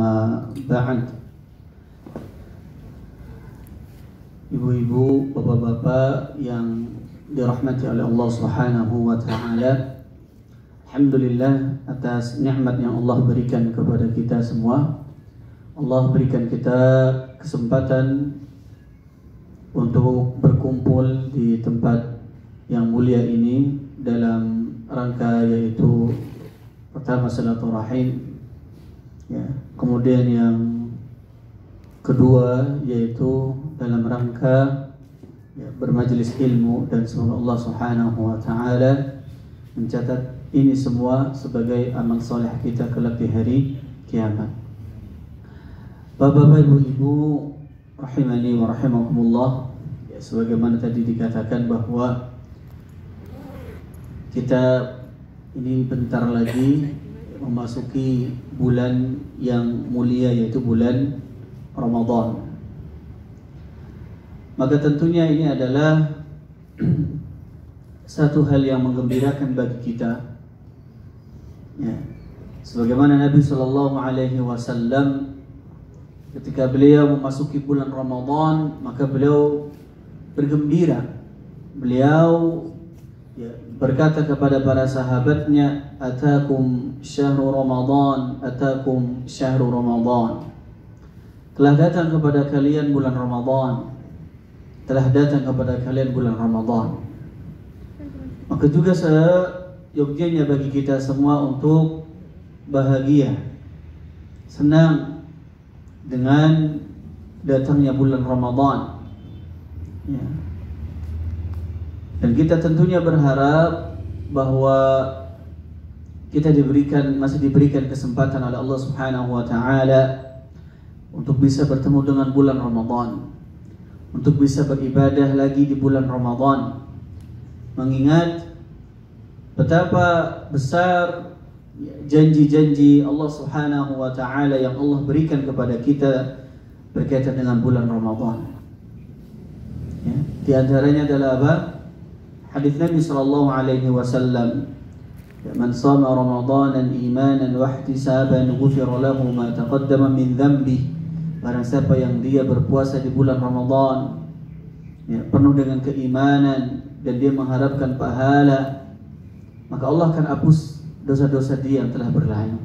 Amma ba'd. Ibu-ibu, bapak-bapak yang dirahmati oleh Allah Subhanahu wa taala, alhamdulillah atas nikmat yang Allah berikan kepada kita semua. Allah berikan kita kesempatan untuk berkumpul di tempat yang mulia ini dalam rangka yaitu pertama silaturahim, ya, kemudian yang kedua yaitu dalam rangka bermajelis ilmu, dan semoga Allah Subhanahu wa taala mencatat ini semua sebagai amal soleh kita kelak di hari kiamat. Bapak-bapak, ibu-ibu rahimani wa rahimakumullah, ya, sebagaimana tadi dikatakan bahwa kita ini bentar lagi memasuki bulan yang mulia yaitu bulan Ramadan. Maka tentunya ini adalah satu hal yang menggembirakan bagi kita, ya. Sebagaimana Nabi Shallallahu Alaihi Wasallam ketika beliau memasuki bulan Ramadan, maka beliau bergembira. Beliau, ya, berkata kepada para sahabatnya, "Atakum syahrul Ramadan, atakum syahrul Ramadan." Telah datang kepada kalian bulan Ramadan. Telah datang kepada kalian bulan Ramadan. Maka juga seyogyanya bagi kita semua untuk bahagia, senang dengan datangnya bulan Ramadan, ya. Dan kita tentunya berharap bahwa kita masih diberikan kesempatan oleh Allah Subhanahu wa taala untuk bisa bertemu dengan bulan Ramadan, untuk bisa beribadah lagi di bulan Ramadan, mengingat betapa besar janji-janji Allah Subhanahu wa taala yang Allah berikan kepada kita berkaitan dengan bulan Ramadan, ya. Di antaranya adalah apa? Hadis Nabi sallallahu alaihi wasallam, "Man shama Ramadanan imanan wa ihtisaban ghufira lahu ma taqaddama min dhanbihi." Barang siapa yang dia berpuasa di bulan Ramadan, ya, penuh dengan keimanan dan dia mengharapkan pahala, maka Allah akan hapus dosa-dosa dia yang telah berlalu.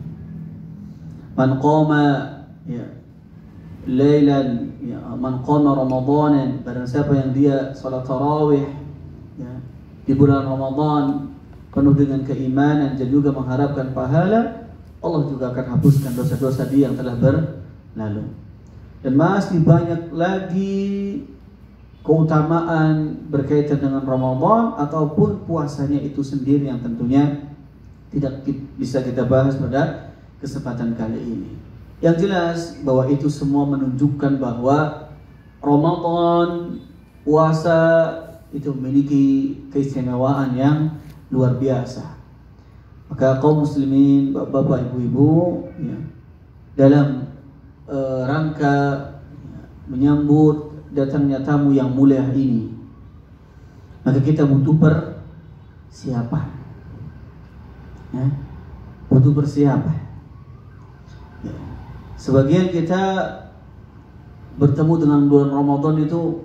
Man qama, ya, lailan, ya, man qama Ramadanan, barang siapa yang dia salat tarawih, ya, di bulan Ramadan penuh dengan keimanan dan juga mengharapkan pahala, Allah juga akan hapuskan dosa-dosa dia yang telah berlalu. Dan masih banyak lagi keutamaan berkaitan dengan Ramadan ataupun puasanya itu sendiri yang tentunya tidak bisa kita bahas pada kesempatan kali ini. Yang jelas bahwa itu semua menunjukkan bahwa Ramadan, puasa itu memiliki keistimewaan yang luar biasa. Maka kaum muslimin, bapak, ibu-ibu, ya, dalam rangka menyambut datangnya tamu yang mulia ini, maka kita butuh persiapan, ya, butuh persiapan, ya. Sebagian kita bertemu dengan bulan Ramadan itu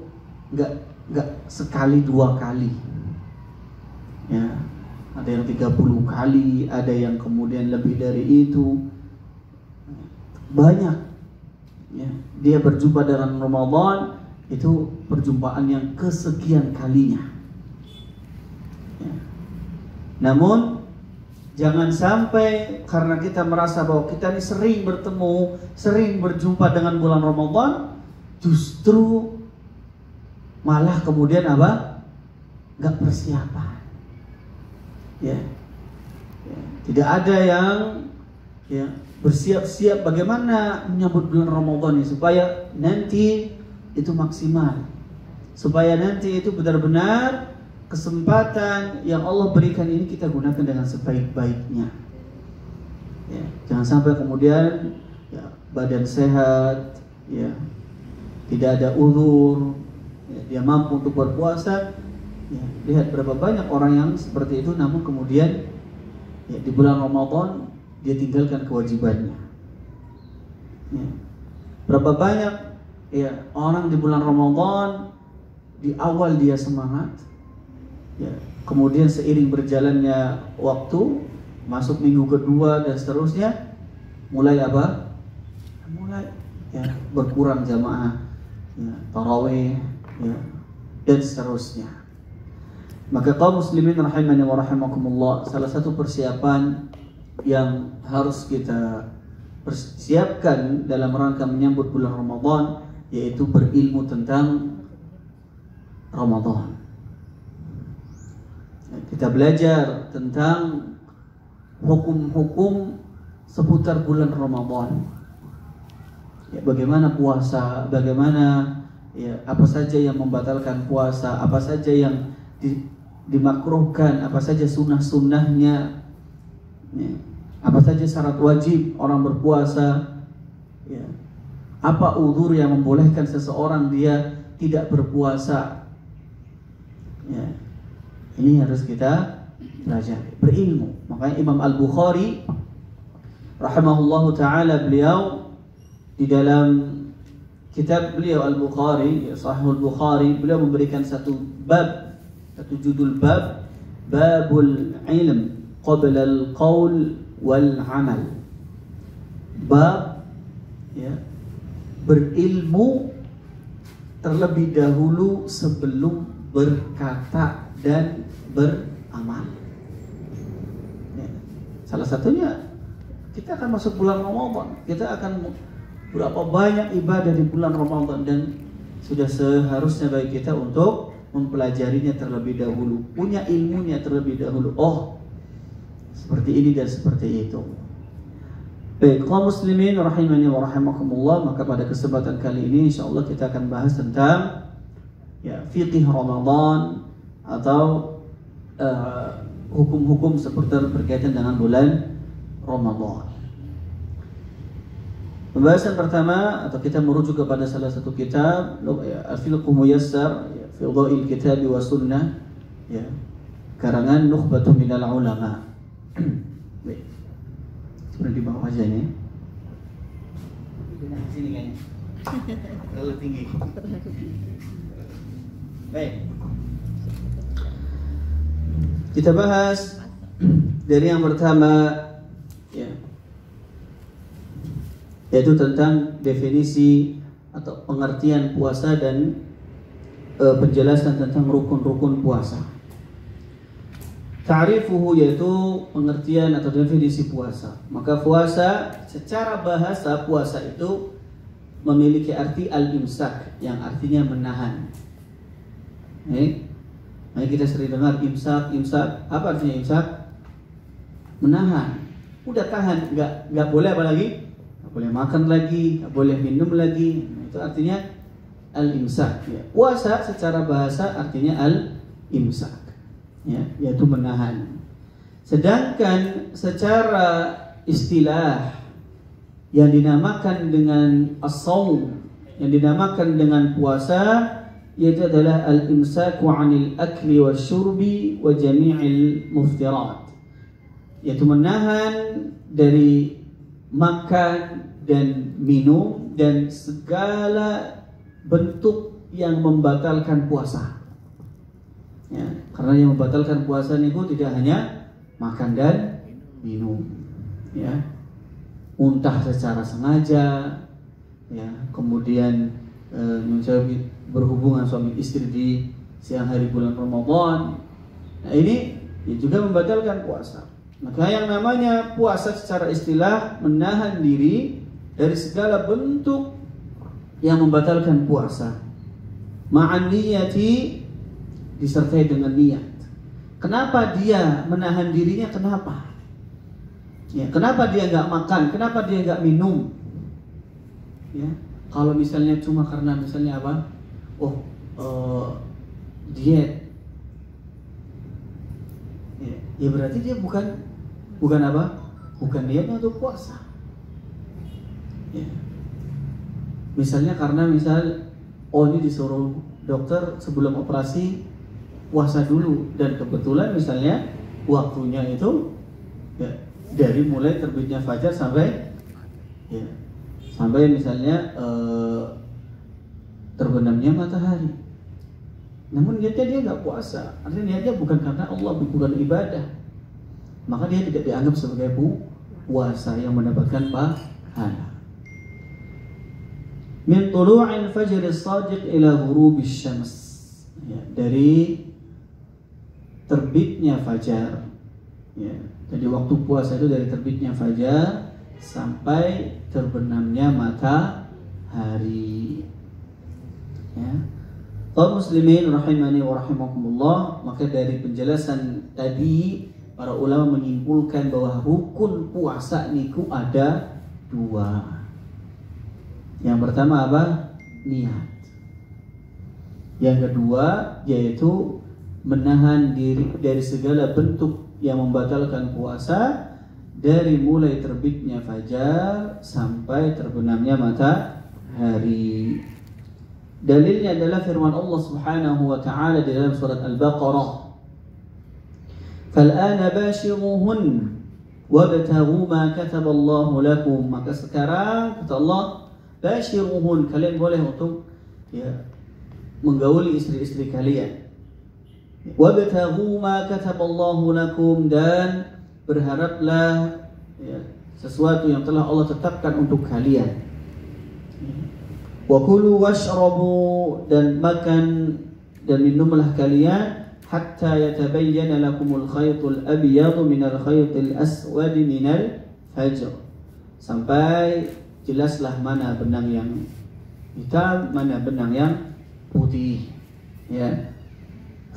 nggak sekali dua kali, ya. Ada yang 30 kali, ada yang kemudian lebih dari itu, banyak. Ya, dia berjumpa dengan Ramadan itu perjumpaan yang kesekian kalinya, ya. Namun jangan sampai karena kita merasa bahwa kita ini sering bertemu, sering berjumpa dengan bulan Ramadan, justru malah kemudian apa? Gak persiapan, ya. Ya, tidak ada yang, ya, bersiap-siap bagaimana menyambut bulan Ramadan ini supaya nanti itu maksimal, supaya nanti itu benar-benar kesempatan yang Allah berikan ini kita gunakan dengan sebaik-baiknya, ya. Jangan sampai kemudian, ya, badan sehat, ya, tidak ada uzur, ya, dia mampu untuk berpuasa, ya. Lihat berapa banyak orang yang seperti itu, namun kemudian, ya, di bulan Ramadan dia tinggalkan kewajibannya, Ya. Berapa banyak ya orang di bulan Ramadan di awal dia semangat, ya, kemudian seiring berjalannya waktu, masuk minggu kedua dan seterusnya, mulai apa? Mulai ya berkurang jamaah, ya, tarawih, ya, dan seterusnya. Maka kaum muslimin rahimani wa rahimakumullah, salah satu persiapan yang harus kita persiapkan dalam rangka menyambut bulan Ramadan yaitu berilmu tentang Ramadan. Kita belajar tentang hukum-hukum seputar bulan Ramadan. Ya, bagaimana puasa, bagaimana ya apa saja yang membatalkan puasa, apa saja yang dimakruhkan, apa saja sunnah-sunnahnya, ya, apa saja syarat wajib orang berpuasa, ya, apa uzur yang membolehkan seseorang dia tidak berpuasa, ya, ini harus kita pelajari, berilmu. Makanya Imam Al-Bukhari rahimahullahu ta'ala, beliau di dalam kitab beliau Al-Bukhari, ya, Sahih Al-Bukhari, beliau memberikan satu bab, satu judul bab, Babul Ilm Qabla Al-Qawl Wal-Amal. Bab ya, berilmu terlebih dahulu sebelum berkata dan beramal. Ya. Salah satunya kita akan masuk bulan Ramadan, kita akan berapa banyak ibadah di bulan Ramadan, dan sudah seharusnya bagi kita untuk mempelajarinya terlebih dahulu, punya ilmunya terlebih dahulu. Oh, seperti ini dan seperti itu. Baik, kaum muslimin rahimani wa rahimakumullah, maka pada kesempatan kali ini insyaallah kita akan bahas tentang ya fiqih Ramadan atau hukum-hukum seputar berkaitan dengan bulan Ramadan. Pembahasan pertama, atau kita merujuk kepada salah satu kitab, Al-Fiqh Muyassar fi Dha'il Kitab wa Sunnah, ya, karangan Nukhbatu Minal Ulama. Baik. Sudah di bawah aja ini. Sini kayaknya. Terlalu tinggi. Baik. Kita bahas dari yang pertama, ya, yaitu tentang definisi atau pengertian puasa dan penjelasan tentang rukun-rukun puasa. Ta'rifuhu, yaitu pengertian atau definisi puasa. Maka puasa secara bahasa, puasa itu memiliki arti al-imsak, yang artinya menahan. Nah, kita sering dengar imsak, imsak. Apa artinya imsak? Menahan. Udah tahan, nggak boleh apa lagi? Nggak boleh makan lagi, nggak boleh minum lagi. Nah, itu artinya al-imsak. Ya. Puasa secara bahasa artinya al-imsak, ya, yaitu menahan. Sedangkan secara istilah yang dinamakan dengan as-shaum, yang dinamakan dengan puasa, yaitu adalah al-imsaku 'anil akli wasyurbi wa jami'il muftirat, yaitu menahan dari makan dan minum dan segala bentuk yang membatalkan puasa. Ya, karena yang membatalkan puasa itu tidak hanya makan dan minum, ya, muntah secara sengaja, ya, kemudian berhubungan suami istri di siang hari bulan Ramadan. Nah, ini juga membatalkan puasa. Maka yang namanya puasa secara istilah menahan diri dari segala bentuk yang membatalkan puasa. Ma'an niyati, disertai dengan niat. Kenapa dia menahan dirinya? Kenapa? Ya, kenapa dia nggak makan? Kenapa dia nggak minum? Ya, kalau misalnya cuma karena misalnya apa? Diet. Ya berarti dia bukan apa? Bukan niatnya untuk puasa. Ya. Misalnya karena ini disuruh dokter sebelum operasi puasa dulu, dan kebetulan misalnya waktunya itu ya, dari mulai terbitnya fajar sampai sampai misalnya terbenamnya matahari. Namun niatnya dia nggak puasa, artinya niatnya bukan karena Allah, bukan ibadah, maka dia tidak dianggap sebagai puasa yang mendapatkan pahala. Min tulu'il fajr as-sadiq ila ghurubis syams, ya, dari terbitnya fajar, ya. Jadi waktu puasa itu dari terbitnya fajar sampai terbenamnya matahari, ya. Kaum muslimin rahimani wa rahimakumullah, maka dari penjelasan tadi para ulama menyimpulkan bahwa rukun puasa niku ada 2. Yang pertama apa? Niat. Yang kedua yaitu menahan diri dari segala bentuk yang membatalkan puasa, dari mulai terbitnya fajar sampai terbenamnya matahari. Dalilnya adalah firman Allah Subhanahu wa taala di dalam surat Al-Baqarah, "Fal'ana bashiruhun wabtaghu ma kataballahu lakum." Maka sekarang kata Allah, bashiruhun, kalian boleh untuk menggauli istri-istri kalian. Wabtaghu ma kataballahu lakum, dan berharaplah sesuatu yang telah Allah tetapkan untuk kalian. Wa kulu washrabu, dan makan dan minumlah kalian, hatta yatabayyana lakumul khaytul abyadu minal khaytil aswadi minal fajr, sampai jelaslah mana benang yang hitam, mana benang yang putih, ya.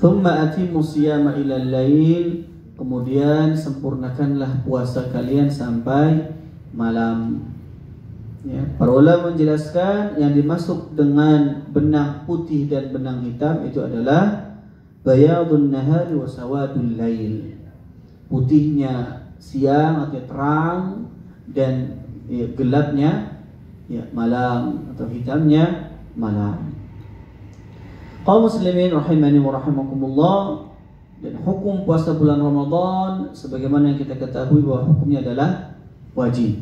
Thumma atimmu siyama ilal lail, kemudian sempurnakanlah puasa kalian sampai malam. Ya, para ulama menjelaskan yang dimaksud dengan benang putih dan benang hitam itu adalah bayadun nahari wa sawadul lail. Putihnya siang atau terang, dan gelapnya malam atau hitamnya malam. Kaum muslimin rahimani wa rahimakumullah, dan hukum puasa bulan Ramadan sebagaimana yang kita ketahui bahwa hukumnya adalah wajib.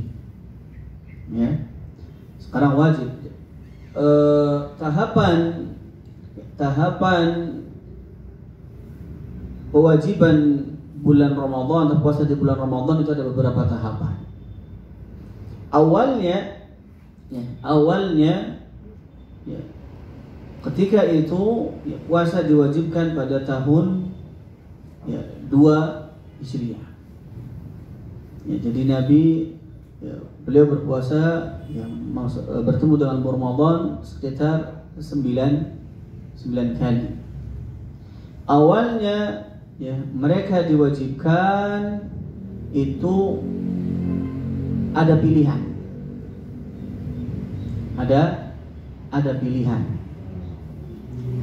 Ya. Sekarang wajib. Tahapan kewajiban bulan Ramadan atau puasa di bulan Ramadan itu ada beberapa tahapan. Awalnya ketika itu puasa diwajibkan pada tahun 2 Hijriah. Jadi Nabi beliau berpuasa bertemu dengan Ramadan sekitar 9 kali. Awalnya mereka diwajibkan itu ada pilihan. Ada pilihan.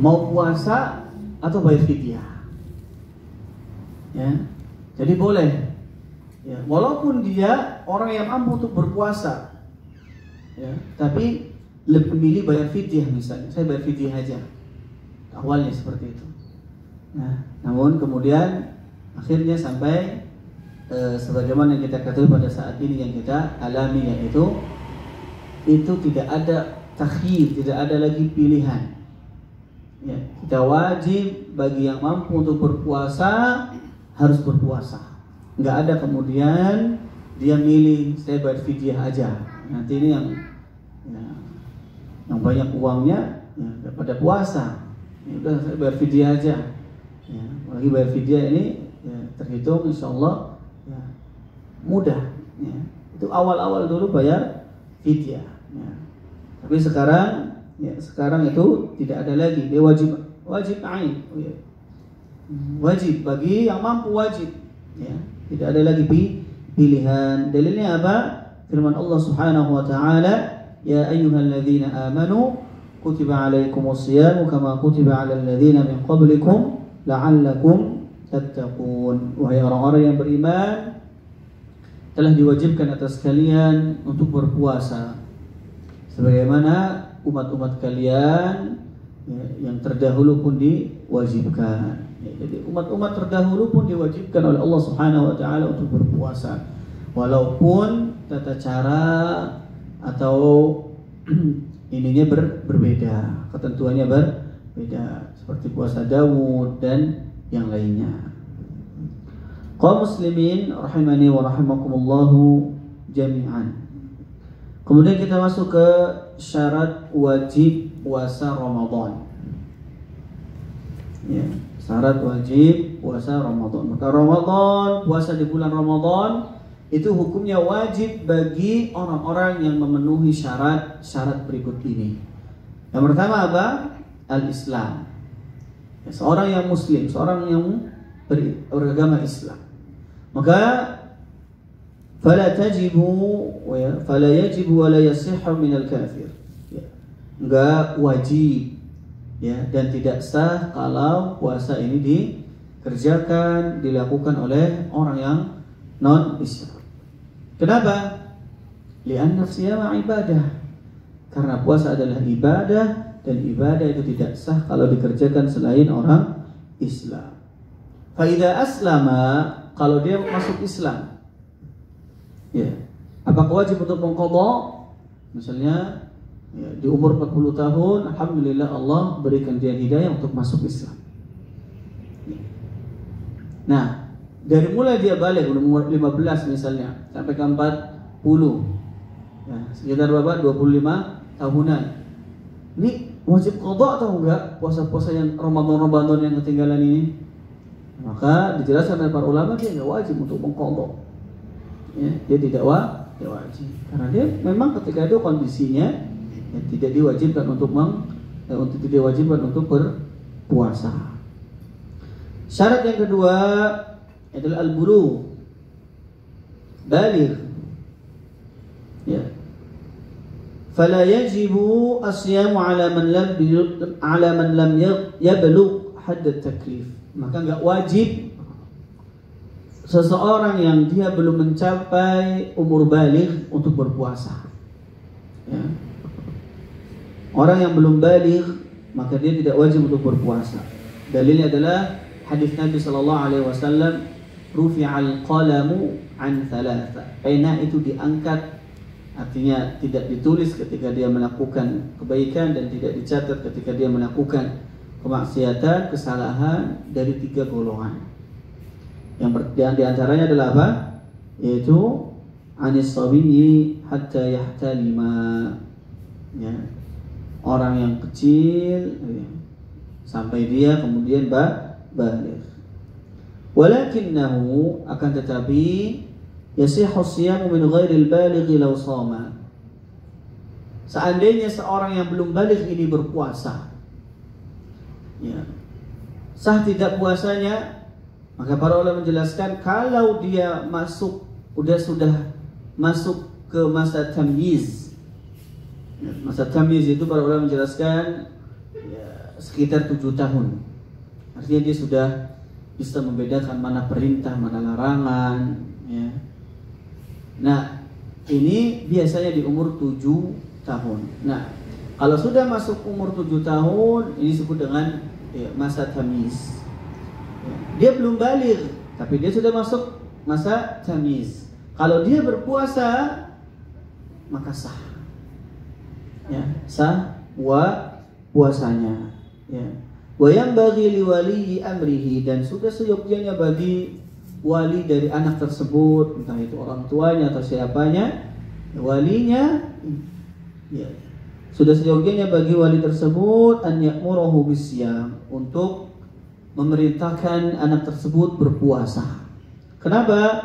Mau puasa atau bayar fidyah. Ya. Jadi boleh. Ya, walaupun dia orang yang mampu untuk berpuasa, tapi lebih memilih bayar fidyah misalnya. Saya bayar fidyah aja. Awalnya seperti itu. Nah, namun kemudian akhirnya sampai sebagaimana yang kita ketahui pada saat ini yang kita alami, yaitu itu tidak ada takhir, tidak ada lagi pilihan. Ya, kita wajib bagi yang mampu untuk berpuasa harus berpuasa. Nggak ada kemudian dia milih saya bayar fidyah aja. Nanti ini yang banyak uangnya daripada puasa. Udah saya bayar fidyah aja. Ya, lagi bayar fidyah ini terhitung insyaallah mudah. Ya. Itu awal-awal dulu bayar fidyah. Ya. Tapi sekarang itu tidak ada lagi. Dia wajib ain. Wajib bagi yang mampu, wajib. Ya. Tidak ada lagi pilihan. Dalilnya apa? Firman Allah Subhanahu wa taala, "Ya ayyuhalladzina amanu kutiba alaikumus syiyamu kama kutiba alal ladzina min qablikum la'allakum tattaqun." Wahai orang-orang yang beriman, telah diwajibkan atas kalian untuk berpuasa sebagaimana umat-umat kalian yang terdahulu pun diwajibkan. Jadi umat-umat terdahulu pun diwajibkan oleh Allah Subhanahu wa taala untuk berpuasa. Walaupun tata cara atau ininya berbeda, ketentuannya berbeda, seperti puasa Daud dan yang lainnya. Kaum muslimin rahimani wa rahimakumullahu jami'an. Kemudian kita masuk ke syarat wajib puasa Ramadan. Ya, syarat wajib puasa Ramadan. Maka Ramadan, puasa di bulan Ramadan itu hukumnya wajib bagi orang-orang yang memenuhi syarat-syarat berikut ini. Yang pertama apa? Al-Islam. Ya, seorang yang muslim, seorang yang beragama Islam. Maka fala yajibu wa la yasihhu min al-kafir. Ya. Enggak wajib, ya, dan tidak sah kalau puasa ini dikerjakan, dilakukan oleh orang yang non-Islam. Kenapa? Li'anna siyama ibadah. Karena puasa adalah ibadah, dan ibadah itu tidak sah kalau dikerjakan selain orang Islam. Fa idza aslama, kalau dia masuk Islam, ya, apakah wajib untuk mengqadha? Misalnya, ya, di umur 40 tahun, alhamdulillah Allah berikan dia hidayah untuk masuk Islam. Nah, dari mulai dia balik umur 15 misalnya sampai ke 40, ya, sekitar berapa? 25 tahunan. Ini wajib qadha atau enggak puasa-puasa yang Ramadan yang ketinggalan ini? Maka dijelaskan oleh para ulama dia enggak wajib untuk mengqadha. Ya, dia tidak wajib karena dia memang ketika itu kondisinya, ya, tidak diwajibkan untuk berpuasa. Syarat yang kedua adalah al-bulugh, baligh. Ya. Fala yajibu asyamu ala man lam yablugh hadd at-taklif. Maka enggak wajib seseorang yang dia belum mencapai umur baligh untuk berpuasa. Ya. Orang yang belum baligh maka dia tidak wajib untuk berpuasa. Dalilnya adalah hadis Nabi sallallahu alaihi wasallam, rufi'al qalamu an thalatha. Pena itu diangkat, artinya tidak ditulis ketika dia melakukan kebaikan dan tidak dicatat ketika dia melakukan kemaksiatan, kesalahan, dari 3 golongan. Yang diantaranya adalah apa? Yaitu anis sabiyyi hatta yahtalima, ya, orang yang kecil, ya, sampai dia kemudian baligh. Walakinnahu, akan tetapi, yasihhu siyamu min ghairil baligh law shama. Seandainya seorang yang belum baligh ini berpuasa, ya, sah tidak puasanya? Maka para ulama menjelaskan kalau dia sudah masuk ke masa tamyiz. Masa tamyiz itu para ulama menjelaskan, ya, sekitar 7 tahun. Artinya dia sudah bisa membedakan mana perintah, mana larangan, ya. Nah, ini biasanya di umur 7 tahun. Nah, kalau sudah masuk umur 7 tahun, ini disebut dengan, ya, masa tamyiz. Dia belum baligh, tapi dia sudah masuk masa tamyiz. Kalau dia berpuasa, maka sah, ya, sah puasanya, ya. Wa yanbaghi liwali amrihi, dan sudah seyogyanya bagi wali dari anak tersebut, entah itu orang tuanya atau siapanya, walinya, ya, sudah seyogyanya bagi wali tersebut an ya'muruhu bisyam, untuk memerintahkan anak tersebut berpuasa. Kenapa?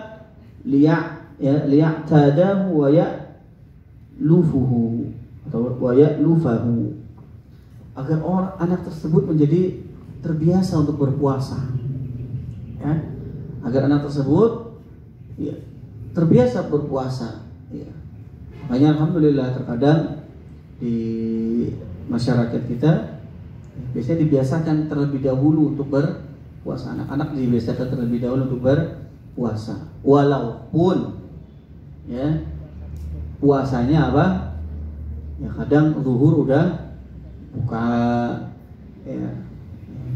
Liya'tadahu wa ya'lufuhu, atau wa ya'lufahu, agar anak tersebut menjadi terbiasa untuk berpuasa, ya, agar anak tersebut, ya, terbiasa berpuasa, ya. Makanya alhamdulillah terkadang di masyarakat kita biasanya dibiasakan terlebih dahulu untuk berpuasa. Anak-anak dibiasakan terlebih dahulu untuk berpuasa, walaupun, ya, puasanya apa? Ya, kadang zuhur udah buka, ya,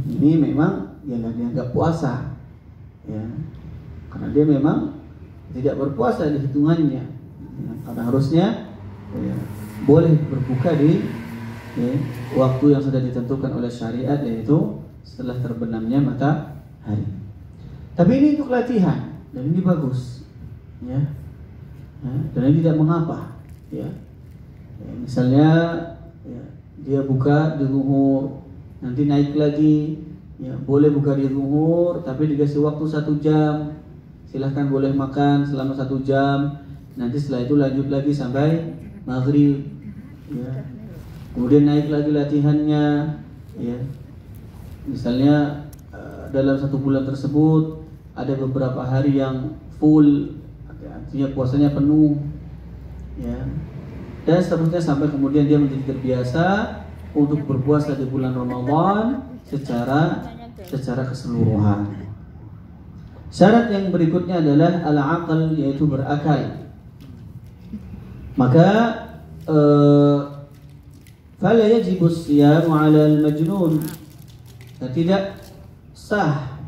ini memang ya nggak dianggap puasa, ya, karena dia memang tidak berpuasa di hitungannya, ya, karena harusnya ya, boleh berbuka di waktu yang sudah ditentukan oleh syariat, yaitu setelah terbenamnya matahari. Tapi ini untuk latihan dan ini bagus, ya, dan ini tidak mengapa, ya. Misalnya ya, dia buka di zuhur, nanti naik lagi, ya, boleh buka di zuhur, tapi dikasih waktu 1 jam. Silahkan boleh makan selama 1 jam. Nanti setelah itu lanjut lagi sampai maghrib, ya. Kemudian naik lagi latihannya, ya. Misalnya dalam 1 bulan tersebut ada beberapa hari yang full, artinya puasanya penuh, ya. Dan seterusnya sampai kemudian dia menjadi terbiasa untuk berpuasa di bulan Ramadan secara keseluruhan. Syarat yang berikutnya adalah al-aql, yaitu berakal. Maka fala yajibu as-siyam 'ala al-majnun. Tidak sah,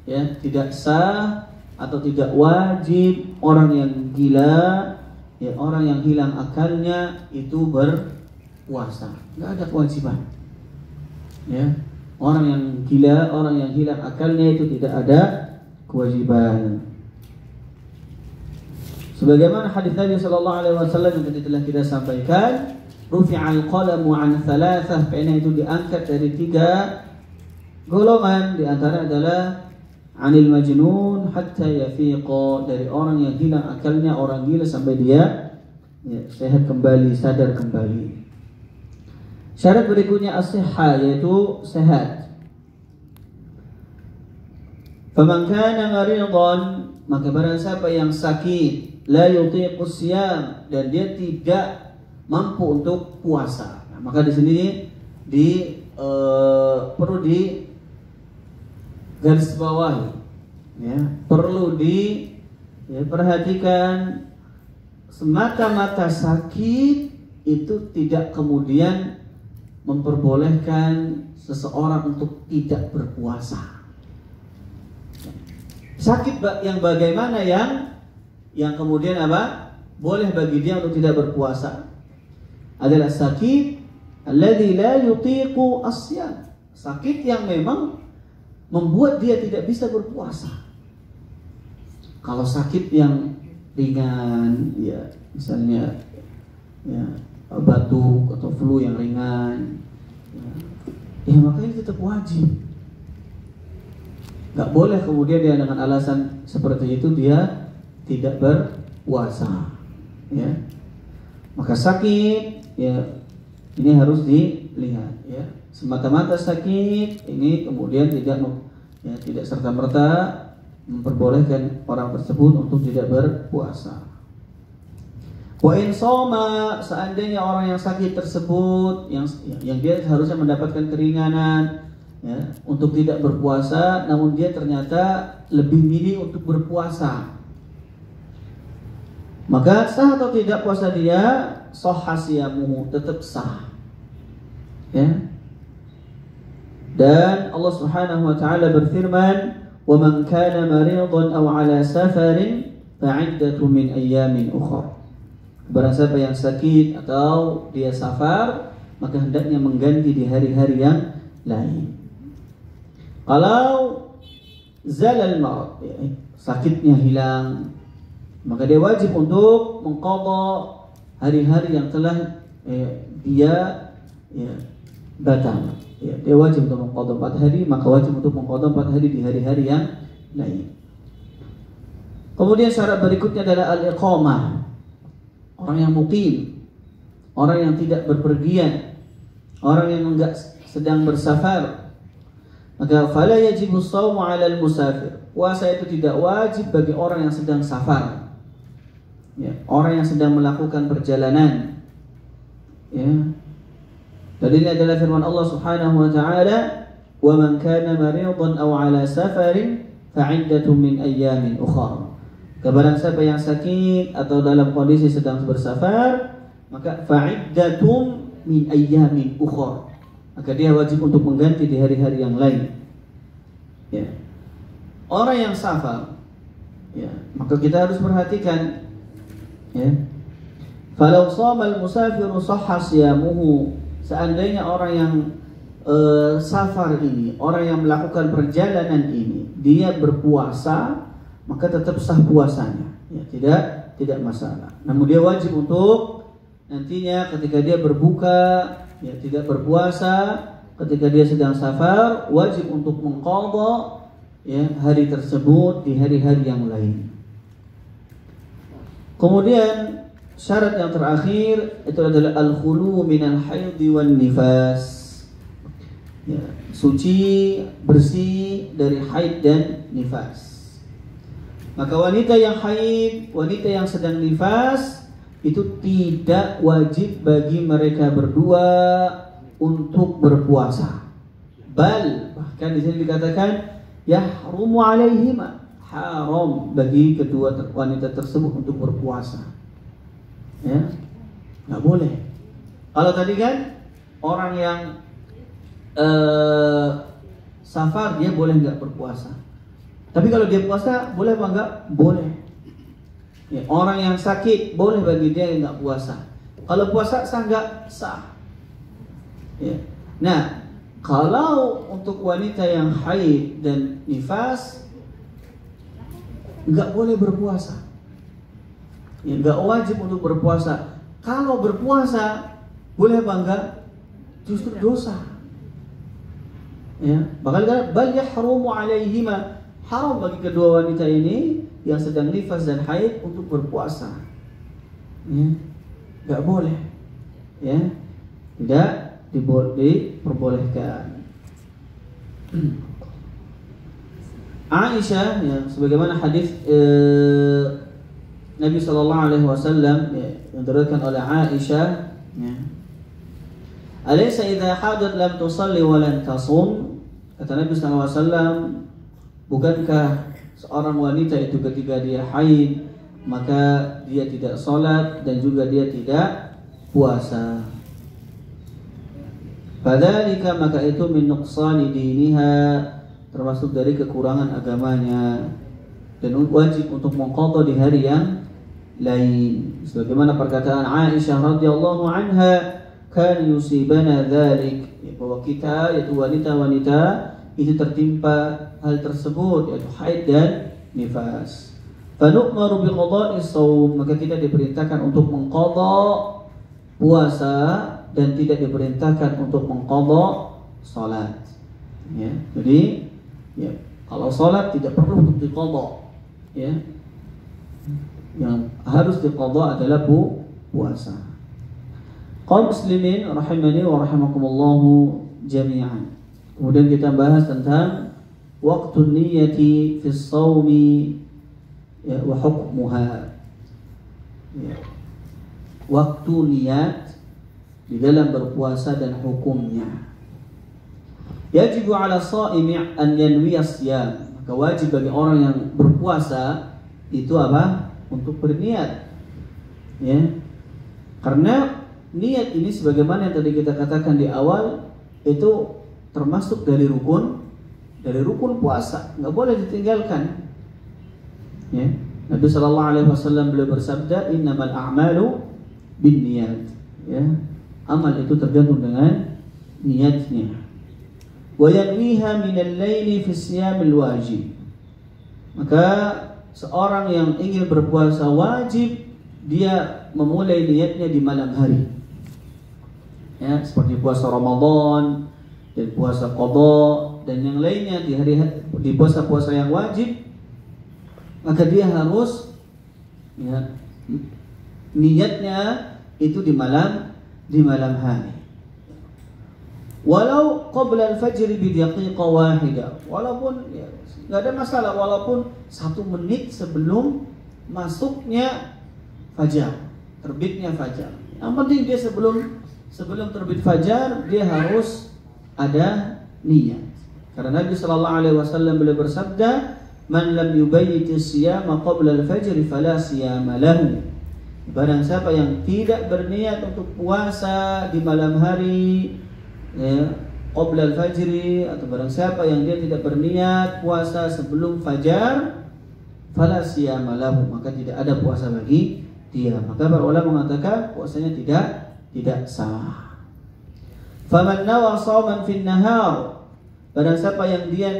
ya, tidak sah atau tidak wajib orang yang gila, ya, orang yang hilang akalnya itu berpuasa. Nggak ada kewajiban, ya. Orang yang gila, orang yang hilang akalnya itu tidak ada kewajiban. Sebagaimana hadis Nabi sallallahu alaihi wasallam yang tadi telah kita sampaikan, rufi'al qalamu an thalathah, pena itu diangkat dari 3 golongan, di antara adalah anil majnun hatta yafiqa, dari orang yang hilang akalnya, orang gila sampai dia, ya, sehat kembali, sadar kembali. Syarat berikutnya as-sihha, yaitu sehat. Faman kana maridan, maka barang siapa yang sakit, la yutiqu siyam, dan dia tidak mampu untuk puasa. Nah, maka di sini perlu di garis bawah, ya, perlu diperhatikan, semata-mata sakit itu tidak kemudian memperbolehkan seseorang untuk tidak berpuasa. Sakit yang bagaimana yang kemudian apa? Boleh bagi dia untuk tidak berpuasa adalah sakit alladzi la yutiqu as-siyam. Sakit yang memang membuat dia tidak bisa berpuasa. Kalau sakit yang ringan, ya, misalnya, ya, batuk atau flu yang ringan, ya maka ini tetap wajib. Gak boleh kemudian dia dengan alasan seperti itu dia tidak berpuasa, ya. Maka sakit, ya, ini harus dilihat, ya. Semata-mata sakit ini kemudian tidak serta-merta memperbolehkan orang tersebut untuk tidak berpuasa. Wa in shoma, seandainya orang yang sakit tersebut yang dia harusnya mendapatkan keringanan, ya, untuk tidak berpuasa, namun dia ternyata lebih milih untuk berpuasa, maka sah atau tidak puasa dia? Shahha siyamuhu, tetap sah, ya. Dan Allah Subhanahu wa taala berfirman, "Wa man kana maridan aw 'ala safarin fa'iddatun min ayyamin ukhra." Barang siapa yang sakit atau dia safar, maka hendaknya mengganti di hari-hari yang lain. Kalau zalal marad, ya, sakitnya hilang, maka dia wajib untuk mengqadha hari-hari yang telah dia, ya, batal. Ya, dia wajib untuk mengqadha 4 hari, maka wajib untuk mengqadha 4 hari di hari-hari yang lain. Kemudian syarat berikutnya adalah al-iqamah. Orang yang muqim, orang yang tidak berpergian, orang yang enggak sedang bersafar, maka fala yajibu shaumu 'alal musafir. Puasa itu tidak wajib bagi orang yang sedang safar, ya, orang yang sedang melakukan perjalanan, ya. Dalilnya adalah firman Allah Subhanahu wa taala, "Wa man kana maridan aw 'ala safarin fa'iddatun min ayyamin ukhra." Barang siapa yang sakit atau dalam kondisi sedang bersafar, maka fa'iddatun min ayyamin ukhra, maka dia wajib untuk mengganti di hari-hari yang lain, ya. Orang yang safar, ya, maka kita harus perhatikan, ya, Falau shamal musafiru sahha siyamuhu. Seandainya orang yang safar ini, orang yang melakukan perjalanan ini, dia berpuasa, maka tetap sah puasanya, ya, tidak masalah. Namun dia wajib untuk nantinya ketika dia berbuka, ya, tidak berpuasa, ketika dia sedang safar, wajib untuk mengqadha, ya, hari tersebut di hari-hari yang lain. Kemudian syarat yang terakhir itu adalah al-khulu minal haidhi wan nifas. Ya, suci, bersih dari haid dan nifas. Maka wanita yang haid, wanita yang sedang nifas, itu tidak wajib bagi mereka berdua untuk berpuasa. Bahkan di sini dikatakan yahrumu alaihima, haram bagi kedua wanita tersebut untuk berpuasa. Ya, nggak boleh. Kalau tadi kan orang yang safar dia boleh nggak berpuasa. Tapi kalau dia puasa boleh apa enggak? Boleh. Ya, orang yang sakit boleh bagi dia yang nggak puasa. Kalau puasa sah nggak? Sah. Ya. Nah, kalau untuk wanita yang haid dan nifas nggak boleh berpuasa. Ya, nggak wajib untuk berpuasa. Kalau berpuasa boleh apa enggak? Justru dosa. Ya, bahkan bal yahrumu alaihima, haram bagi kedua wanita ini yang sedang nifas dan haid untuk berpuasa. Ya, nggak boleh. Ya, tidak diperbolehkan. Aisyah, ya, sebagaimana hadis Nabi Shallallahu Alaihi Wasallam, ya, yang diriwayatkan oleh Aisyah, ya, alaysa idza hadat lam tusalli wa lan tasum. Kata Nabi SAW, bukankah seorang wanita itu ketika dia haid maka dia tidak sholat dan juga dia tidak puasa. Fadzalika, maka itu min nuqsani diniha, termasuk dari kekurangan agamanya, dan wajib untuk mengqadha di hari yang lain. Sebagaimana perkataan Aisyah radhiyallahu anha, kan yusibana dzalik, bahwa kita, yaitu wanita-wanita, itu tertimpa hal tersebut, yaitu haid dan nifas. Fanu'maru biqada'i shaum, maka kita diperintahkan untuk mengqadha puasa dan tidak diperintahkan untuk mengqadha salat. Ya, jadi ya, kalau salat tidak perlu untuk diqadha, ya. Yang harus diqadha adalah puasa. Kaum muslimin rahimani wa rahimakumullahu jami'an. Kemudian kita bahas tentang waktu niyati fi shaumi, ya, wa hukmuha. Ya. Waktu niat di dalam berpuasa dan hukumnya. Yajibu ala shaimi an yanwiya siyam. Maka wajib bagi orang yang berpuasa itu apa? Untuk berniat. Ya. Karena niat ini sebagaimana yang tadi kita katakan di awal, itu termasuk dari rukun puasa, nggak boleh ditinggalkan. Ya. Nabi Shallallahu Alaihi Wasallam beliau bersabda, innamal a'malu binniyat. Ya. Amal itu tergantung dengan niatnya. Wa yanwiha minal laili fi siyamil wajib. Maka seorang yang ingin berpuasa wajib dia memulai niatnya di malam hari. Ya, seperti puasa Ramadan dan puasa qadha dan yang lainnya di puasa-puasa yang wajib, maka dia harus, ya, niatnya itu di malam hari. Walau qabla al-fajr bi daqiqah wahidah, walaupun ya, nggak ada masalah, walaupun 1 menit sebelum masuknya fajar, terbitnya fajar. Yang penting dia sebelum terbit fajar dia harus ada niat. Karena Nabi Sallallahu Alaihi Wasallam beliau bersabda, "Man lam yubayyiti siyama qabla al-fajr fala siyama lahu." Barang siapa yang tidak berniat untuk puasa di malam hari, ya, qabla al-fajr, atau barang siapa yang dia tidak berniat puasa sebelum fajar, fala siyama lahu, maka tidak ada puasa bagi dia. Maka para ulama mengatakan puasanya tidak sah. Faman nawa shaman fin nahar, barang siapa yang dia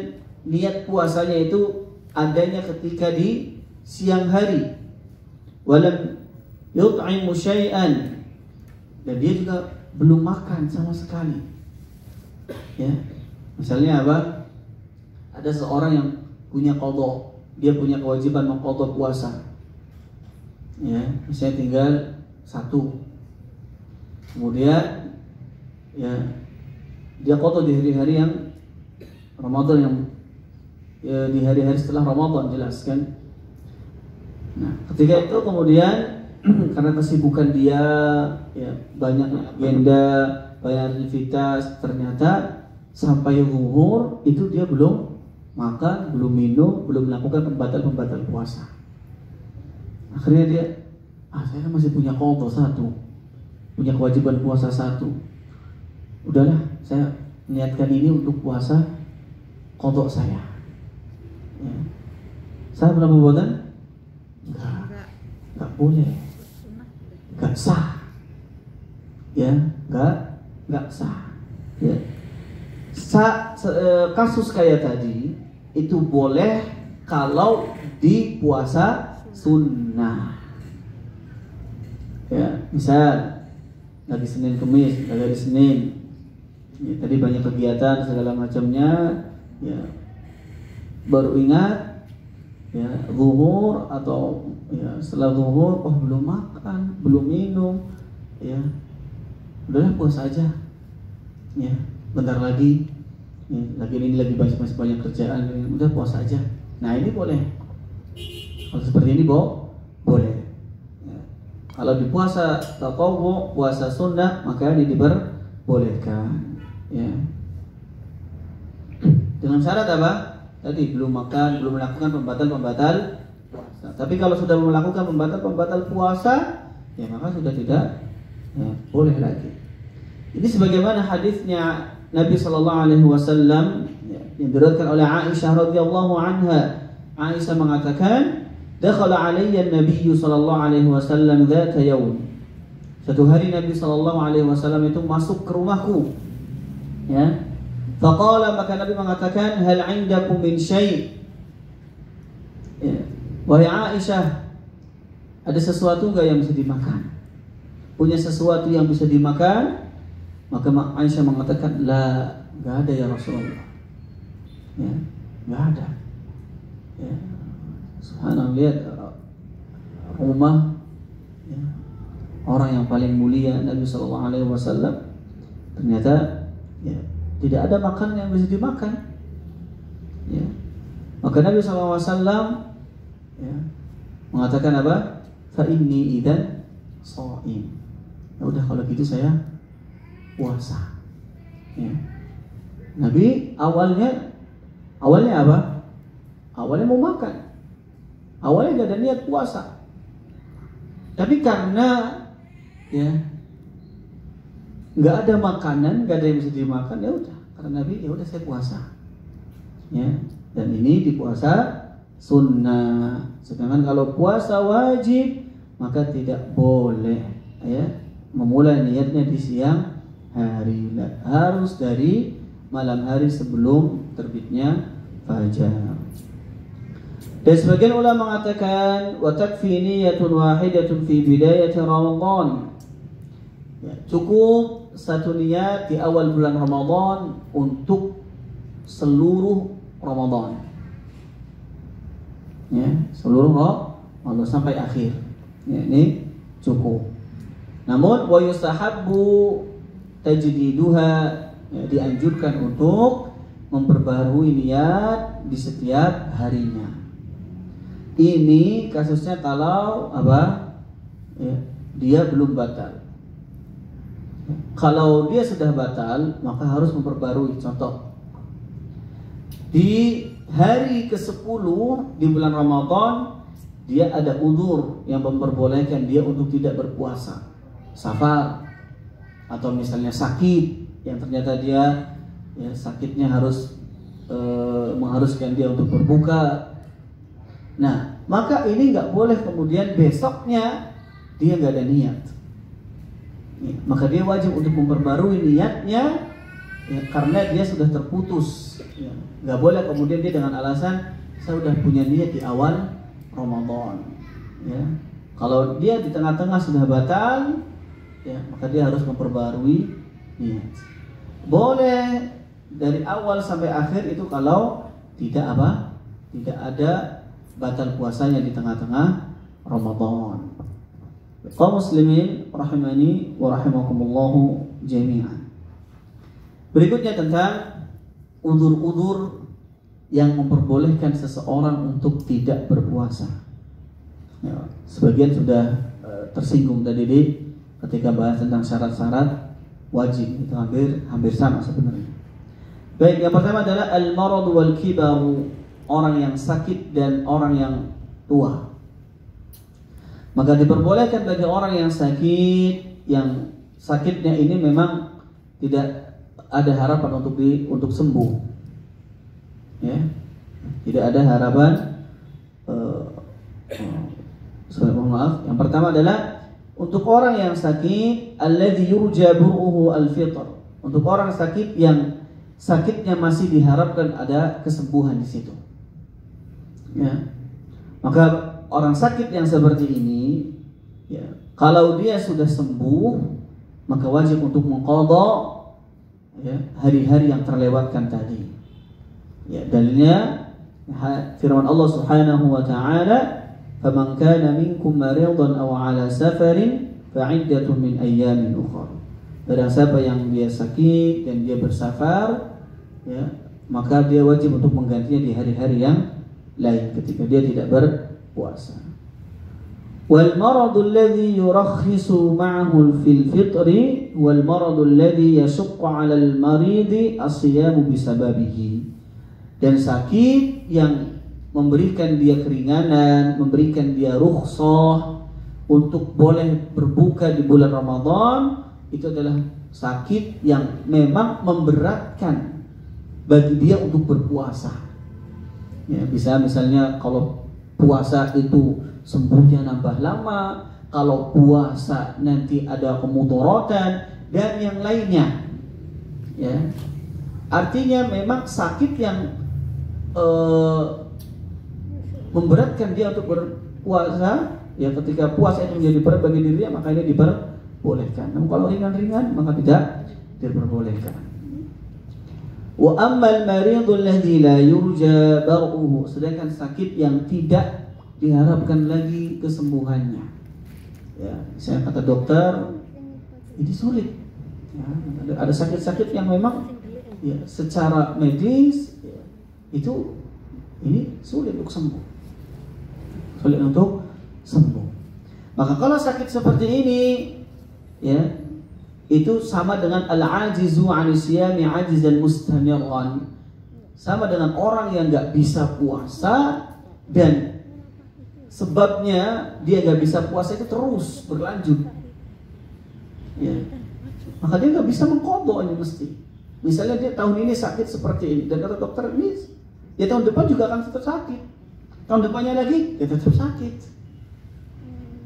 niat puasanya itu adanya ketika di siang hari, walam yut'imu syai'an, dan dia juga belum makan sama sekali. Ya, misalnya apa? Ada seorang yang punya qadha, dia punya kewajiban mengqadha puasa. Ya, misalnya tinggal 1. Kemudian ya dia qadha di hari-hari yang Ramadan, yang ya, di hari-hari setelah Ramadan, jelas kan? Nah, ketika itu kemudian karena kesibukan dia, ya, banyak agenda, banyak aktivitas, ternyata sampai zuhur itu dia belum makan, belum minum, belum melakukan pembatal puasa. Akhirnya dia, saya kan masih punya qadha 1, punya kewajiban puasa 1. Udahlah, saya niatkan ini untuk puasa qadha saya. Ya. Sah berapa perbuatan? Enggak boleh. Enggak sah. Ya, enggak sah. Ya. Kasus kayak tadi itu boleh kalau di puasa sunnah. Ya, misal lagi Senin Kemis, lagi hari Senin, ya, tadi banyak kegiatan segala macamnya, ya, baru ingat, ya, zuhur atau ya setelah zuhur, belum makan, belum minum, ya, udahlah puasa aja, ya, bentar lagi, ya, ini lagi masih banyak kerjaan, ya, udah puasa aja. Nah ini boleh, kalau seperti ini boleh. Ya. Kalau di puasa tatawwu, puasa sunnah, maka ini diperbolehkan. Ya. Dengan syarat apa? Tadi belum makan, belum melakukan pembatal puasa. Tapi kalau sudah melakukan pembatal puasa, ya maka sudah tidak, ya, boleh lagi. Ini sebagaimana hadisnya Nabi Shallallahu Alaihi Wasallam yang diriwayatkan oleh Aisyah radhiyallahu anha. Aisyah mengatakan, dakhala alayya an-nabiy sallallahu alaihi wasallam dzata yaum. Satu hari Nabi sallallahu alaihi wasallam itu masuk ke rumahku. Ya. Faqala, maka Nabi mengatakan, hal 'indakum min syai'? Ya. Wahai Aisyah, ada sesuatu enggak yang bisa dimakan? Punya sesuatu yang bisa dimakan? Maka Aisyah mengatakan, la, enggak ada ya Rasulullah. Ya, enggak ada. Ya. Subhanallah, lihat rumah, ya, orang yang paling mulia Nabi Sallallahu Alaihi Wasallam, ternyata, ya, tidak ada makanan yang bisa dimakan. Ya. Maka Nabi Sallallahu Alaihi Wasallam, ya, mengatakan apa? Fa inni idzan shaim. Ya udah, kalau gitu saya puasa. Ya. Nabi awalnya apa? Awalnya mau makan. Awalnya gak ada niat puasa. Tapi karena, ya, gak ada makanan, gak ada yang bisa dimakan, ya udah. Karena Nabi, ya udah saya puasa. Ya. Dan ini di puasa sunnah. Sedangkan kalau puasa wajib, maka tidak boleh, ya, memulai niatnya di siang hari. Harus dari malam hari sebelum terbitnya fajar. Dan sebagian ulama mengatakan, wa takfi niyatun wahidatun fi bidayati Ramadan. Ya, cukup satu niat di awal bulan Ramadan untuk seluruh Ramadan. Ya, seluruh Ramadan sampai akhir. Ya, ini cukup. Namun wa yustahabbu tajdiduha, ya, dianjurkan untuk memperbarui niat di setiap harinya. Ini kasusnya kalau apa? Ya, dia belum batal. Kalau dia sudah batal, maka harus memperbarui. Contoh, di hari ke-10 di bulan Ramadan, dia ada uzur yang memperbolehkan dia untuk tidak berpuasa, safar, atau misalnya sakit yang ternyata dia, ya, sakitnya harus mengharuskan dia untuk berbuka. Nah, maka ini nggak boleh kemudian besoknya dia nggak ada niat, ya, maka dia wajib untuk memperbarui niatnya, ya, karena dia sudah terputus. Ya. Nggak boleh kemudian dia dengan alasan saya sudah punya niat di awal Ramadan. Ya. Kalau dia di tengah-tengah sudah batal, ya, maka dia harus memperbarui niat. Boleh dari awal sampai akhir itu kalau tidak apa? Tidak ada batal puasanya di tengah-tengah Ramadan. Kaum muslimin rahimani wa rahimakumullahu jami'an. Berikutnya tentang udzur-udzur yang memperbolehkan seseorang untuk tidak berpuasa. Ya, sebagian sudah tersinggung tadi ketika bahas tentang syarat-syarat wajib, itu hampir sama sebenarnya. Baik, yang pertama adalah al-marad wal kibaru, orang yang sakit dan orang yang tua. Maka diperbolehkan bagi orang yang sakit, yang sakitnya ini memang tidak ada harapan untuk sembuh, ya, tidak ada harapan. Maaf. Yang pertama adalah untuk orang yang sakit, alladzi yurja bur'uhu al-fitr, untuk orang sakit yang sakitnya masih diharapkan ada kesembuhan di situ. Ya. Maka orang sakit yang seperti ini, ya, kalau dia sudah sembuh, maka wajib untuk mengqadha, ya, hari-hari yang terlewatkan tadi. Ya, dalilnya firman Allah Subhanahu wa taala, "Faman kana minkum maridan aw 'ala safarin fa'iddatun min ayyamin ukhra." Barang siapa yang dia sakit dan dia bersafar, ya, maka dia wajib untuk menggantinya di hari-hari yang lain ketika dia tidak berpuasa. Wal maradu alladhi yurakhisu ma'ahu fil fitri wal maradu alladhi yashuqqu 'ala al maridi as-siyamu bisababihi. Dan sakit yang memberikan dia keringanan, memberikan dia rukhsah untuk boleh berbuka di bulan Ramadan, itu adalah sakit yang memang memberatkan bagi dia untuk berpuasa. Ya, bisa misalnya kalau puasa itu sembuhnya nambah lama, kalau puasa nanti ada kemudaratan dan yang lainnya. Ya, artinya memang sakit yang memberatkan dia untuk berpuasa. Ya, ketika puasa itu menjadi berat bagi dirinya, maka ini diperbolehkan. Namun kalau ringan-ringan maka tidak diperbolehkan. Wa ammal maridul ladzi la yurja bar'uhu, sedangkan sakit yang tidak diharapkan lagi kesembuhannya. Ya, saya kata dokter, ini sulit. Ya, ada sakit-sakit yang memang, ya, secara medis, ya, itu ini sulit untuk sembuh. Sulit untuk sembuh. Maka kalau sakit seperti ini, ya, itu sama dengan al-ajizu 'ani siyami 'ajizan mustamiran. Sama dengan orang yang nggak bisa puasa dan sebabnya dia nggak bisa puasa itu terus berlanjut. Ya. Maka dia nggak bisa mengqadha ini mesti. Misalnya dia tahun ini sakit seperti ini dan kata dokter ini, ya tahun depan juga akan tetap sakit. Tahun depannya lagi dia tetap sakit.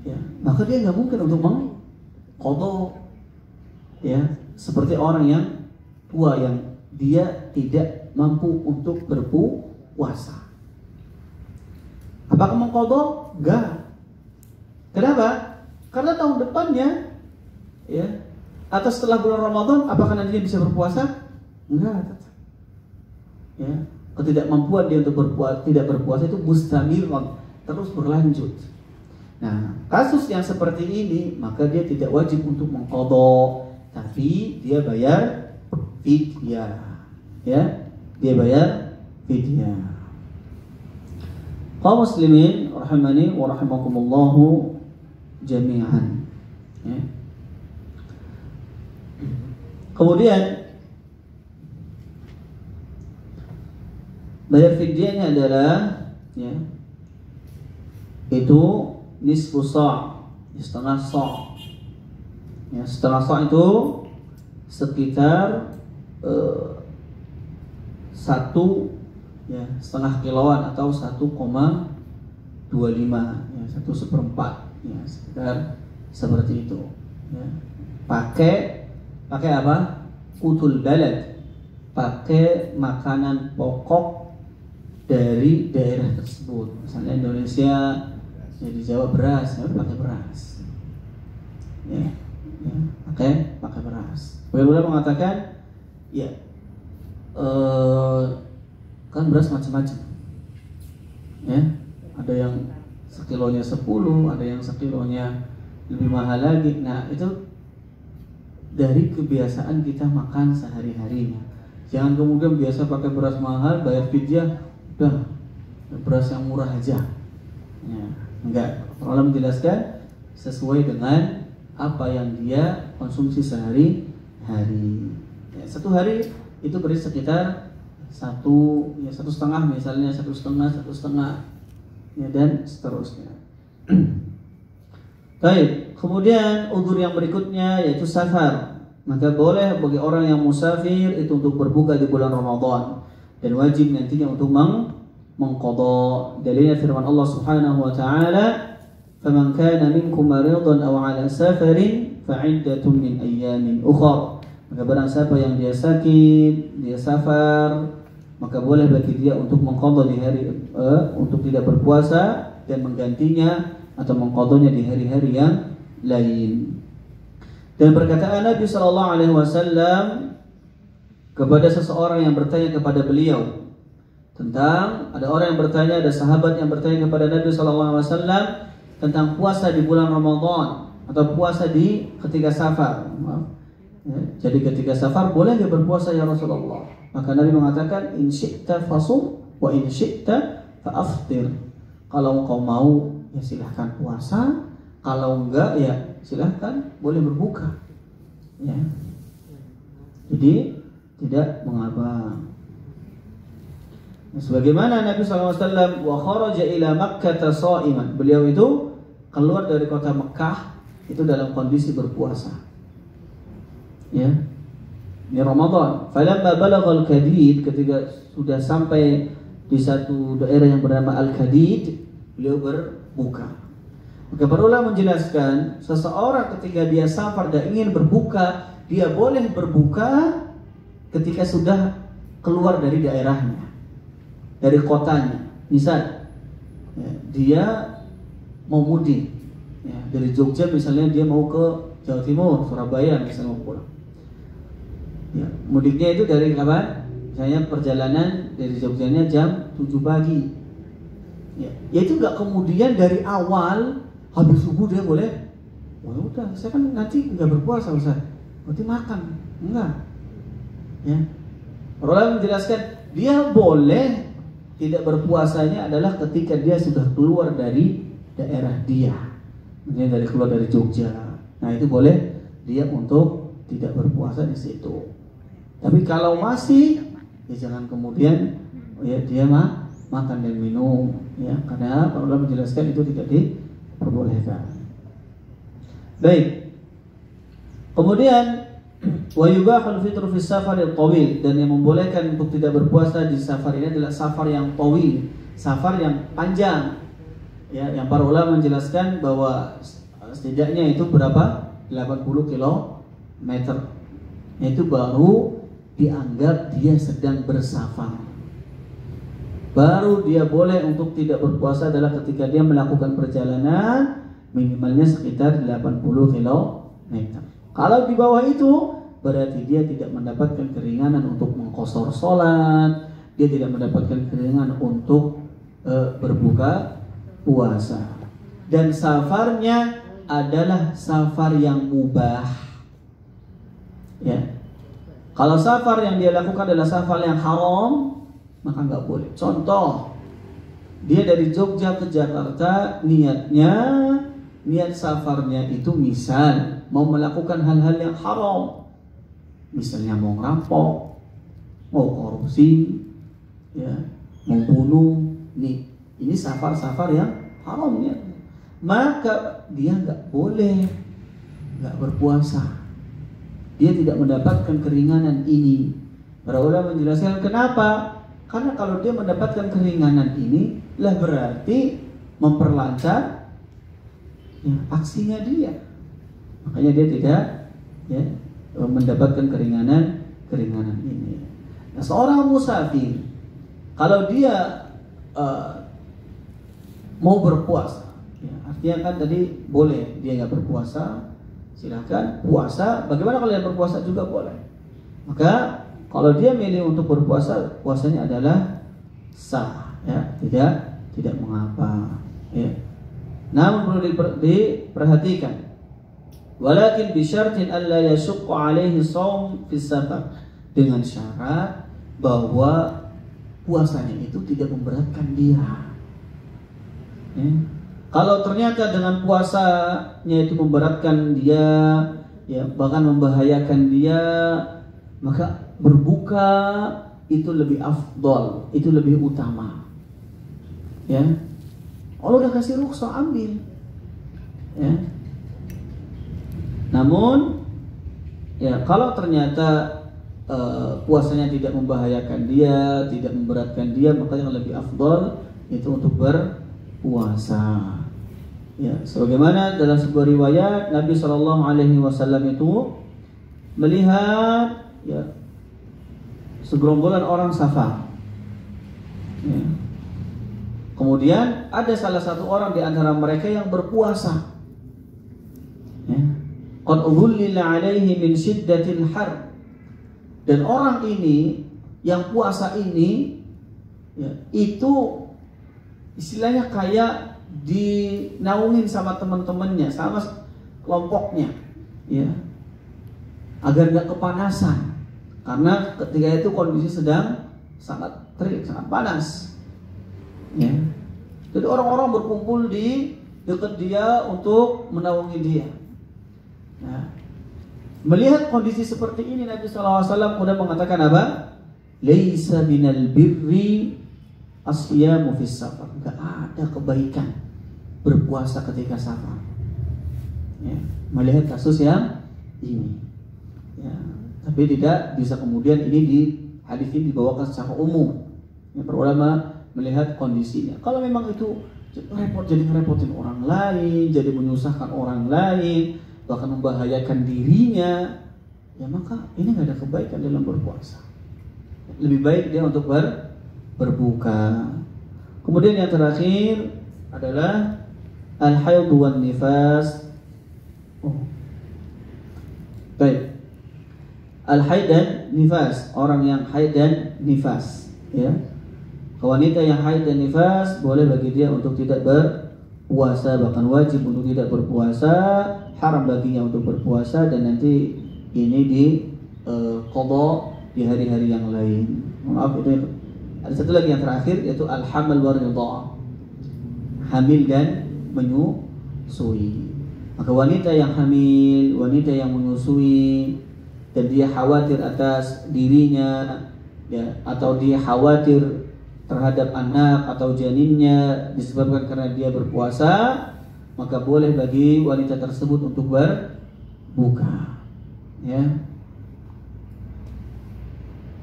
Ya. Maka dia nggak mungkin untuk mengqadha. Ya, seperti orang yang tua yang dia tidak mampu untuk berpuasa. Apakah mengqadha? Enggak. Kenapa? Karena tahun depannya, ya, atau setelah bulan Ramadan, apakah nanti dia bisa berpuasa? Enggak. Ya, ketidakmampuan dia untuk tidak berpuasa itu mustamir, terus berlanjut. Nah, kasus yang seperti ini, maka dia tidak wajib untuk mengqadha, tapi dia bayar fidyah. Ya, dia bayar fidyah. Kaum muslimin rahimani wa rahimakumullahu jami'an. Ya. Kemudian bayar fidyahnya adalah, ya, itu nisfu sa', setengah sa'. Ya, setengah sa' itu sekitar 1, ya, setengah kiloan atau 1,25, ya, 1/4, ya, sekitar seperti itu. Ya. Pakai apa? Qutul balad, pakai makanan pokok dari daerah tersebut. Misalnya Indonesia, ya di Jawa beras, ya pakai beras. Ya, pakai beras. Beliau mengatakan, ya, kan beras macam-macam. Ya, ada yang sekilonya 10, ada yang sekilonya lebih mahal lagi. Nah, itu dari kebiasaan kita makan sehari-harinya. Jangan kemudian biasa pakai beras mahal, bayar fidyah, udah beras yang murah aja. Ya, enggak. Allah menjelaskan sesuai dengan apa yang dia konsumsi sehari-hari. Ya, satu hari itu beri sekitar satu setengah, misalnya satu setengah, ya, dan seterusnya. Baik, kemudian udzur yang berikutnya yaitu safar. Maka boleh bagi orang yang musafir itu untuk berbuka di bulan Ramadan, dan wajib nantinya untuk mengqadha. Dalilnya firman Allah Subhanahu wa taala, "Faman kana minkum maridan aw 'ala safarin fa'iddatun min ayyamin ukhra." Maka barang siapa yang dia sakit, dia safar, maka boleh bagi dia untuk mengqadha di hari untuk tidak berpuasa dan menggantinya atau mengqadhanya di hari-hari yang lain. Dan perkataan Nabi sallallahu alaihi wasallam kepada seseorang yang bertanya kepada beliau tentang, ada orang yang bertanya, ada sahabat yang bertanya kepada Nabi sallallahu alaihi wasallam tentang puasa di bulan Ramadan atau puasa di ketika safar. Ya, jadi ketika safar boleh dia berpuasa ya Rasulullah? Maka Nabi mengatakan, in syi'ta fasum wa in syi'ta fa'aftir. Kalau engkau mau ya silahkan puasa, kalau enggak ya silahkan boleh berbuka. Ya. Jadi tidak mengapa. Sebagaimana Nabi SAW wa kharaja ila Makkah sha'iman. Beliau itu keluar dari kota Mekah itu dalam kondisi berpuasa. Ya. Ini Ramadan. Falamma balagha al-Kadid, ketika sudah sampai di satu daerah yang bernama Al-Kadid, beliau berbuka. Maka para ulama menjelaskan, seseorang ketika dia safar dan ingin berbuka, dia boleh berbuka ketika sudah keluar dari daerahnya, dari kotanya. Misal ya, dia mau mudik ya, dari Jogja misalnya, dia mau ke Jawa Timur, Surabaya misalnya mau pulang. Ya, mudiknya itu dari kapan? Misalnya perjalanan dari Jogjanya jam 7 pagi. Ya, itu nggak kemudian dari awal habis subuh dia boleh, wah udah saya kan nanti nggak berpuasa Ustaz, berarti makan, enggak. Ya, orang menjelaskan dia boleh tidak berpuasanya adalah ketika dia sudah keluar dari daerah dia, misalnya dari keluar dari Jogja. Nah itu boleh dia untuk tidak berpuasa di situ. Tapi kalau masih, ya jangan kemudian ya dia makan dan minum, ya, karena para ulama menjelaskan itu tidak diperbolehkan. Baik. Kemudian wa yubahul fitru fi safar al-tawil, dan yang membolehkan untuk tidak berpuasa di safar ini adalah safar yang tawil, safar yang panjang. Ya, yang para ulama menjelaskan bahwa setidaknya itu berapa? 80 km. Itu baru dianggap dia sedang bersafar. Baru dia boleh untuk tidak berpuasa adalah ketika dia melakukan perjalanan minimalnya sekitar 80 km. Kalau di bawah itu berarti dia tidak mendapatkan keringanan untuk mengqashar sholat, dia tidak mendapatkan keringanan untuk berbuka puasa. Dan safarnya adalah safar yang mubah. Ya. Kalau safar yang dia lakukan adalah safar yang haram, maka nggak boleh. Contoh, dia dari Jogja ke Jakarta, niat safarnya itu misal mau melakukan hal-hal yang haram, misalnya mau ngerampok, mau korupsi, ya, mau bunuh. Ini safar-safar yang haram ya. Maka dia nggak boleh nggak berpuasa. Dia tidak mendapatkan keringanan ini. Para ulama menjelaskan kenapa? Karena kalau dia mendapatkan keringanan ini, lah berarti memperlancar ya, aksinya dia. Makanya dia tidak ya mendapatkan keringanan ini. Nah, seorang musafir kalau dia mau berpuasa, ya, artinya kan tadi boleh dia nggak berpuasa, silakan puasa. Bagaimana kalau dia berpuasa juga boleh. Maka kalau dia milih untuk berpuasa, puasanya adalah sah, ya, tidak mengapa. Ya. Namun perlu diperhatikan. Walakin bisyartin alla yashqa alaihi shaum fi safar, dengan syarat bahwa puasanya itu tidak memberatkan dia. Ya. Kalau ternyata dengan puasanya itu memberatkan dia, ya bahkan membahayakan dia, maka berbuka itu lebih afdol, itu lebih utama. Ya, Allah udah kasih rukhsah, ambil. Ya. Namun, ya kalau ternyata puasanya tidak membahayakan dia, tidak memberatkan dia, maka yang lebih afdol itu untuk berpuasa. Ya, sebagaimana dalam sebuah riwayat Nabi Shallallahu Alaihi Wasallam itu melihat ya segerombolan orang safar. Ya. Kemudian ada salah satu orang di antara mereka yang berpuasa. Ya. Qad ughillila alaihi min syiddatil har. Dan orang ini yang puasa ini ya, itu istilahnya kayak dinaungin sama teman-temannya, sama kelompoknya, ya, agar nggak kepanasan. Karena ketika itu kondisi sedang sangat terik, sangat panas. Ya. Jadi orang-orang berkumpul di dekat dia untuk menaungi dia. Nah, melihat kondisi seperti ini, Nabi SAW sudah mengatakan apa? Laisa minal birri asyamu fis safar. Enggak ada kebaikan berpuasa ketika safar. Ya, melihat kasus yang ini. Ya, tapi tidak bisa kemudian ini di hadis ini dibawakan secara umum. Ya, para ulama melihat kondisinya. Kalau memang itu jadi ngerepotin orang lain, jadi menyusahkan orang lain, bahkan membahayakan dirinya, ya maka ini nggak ada kebaikan dalam berpuasa. Lebih baik dia untuk berbuka. Kemudian yang terakhir adalah al-haid wan nifas. Baik. Al-haid dan nifas, orang yang haid dan nifas, ya. Wanita yang haid dan nifas boleh bagi dia untuk tidak berpuasa, bahkan wajib untuk tidak berpuasa, haram baginya untuk berpuasa, dan nanti ini di qada di hari-hari yang lain. Maaf, itu ada satu lagi yang terakhir, yaitu al-hamal wa ridha, hamil dan menyusui. Maka wanita yang hamil, wanita yang menyusui, dan dia khawatir atas dirinya, ya, atau dia khawatir terhadap anak atau janinnya disebabkan karena dia berpuasa, maka boleh bagi wanita tersebut untuk berbuka, ya.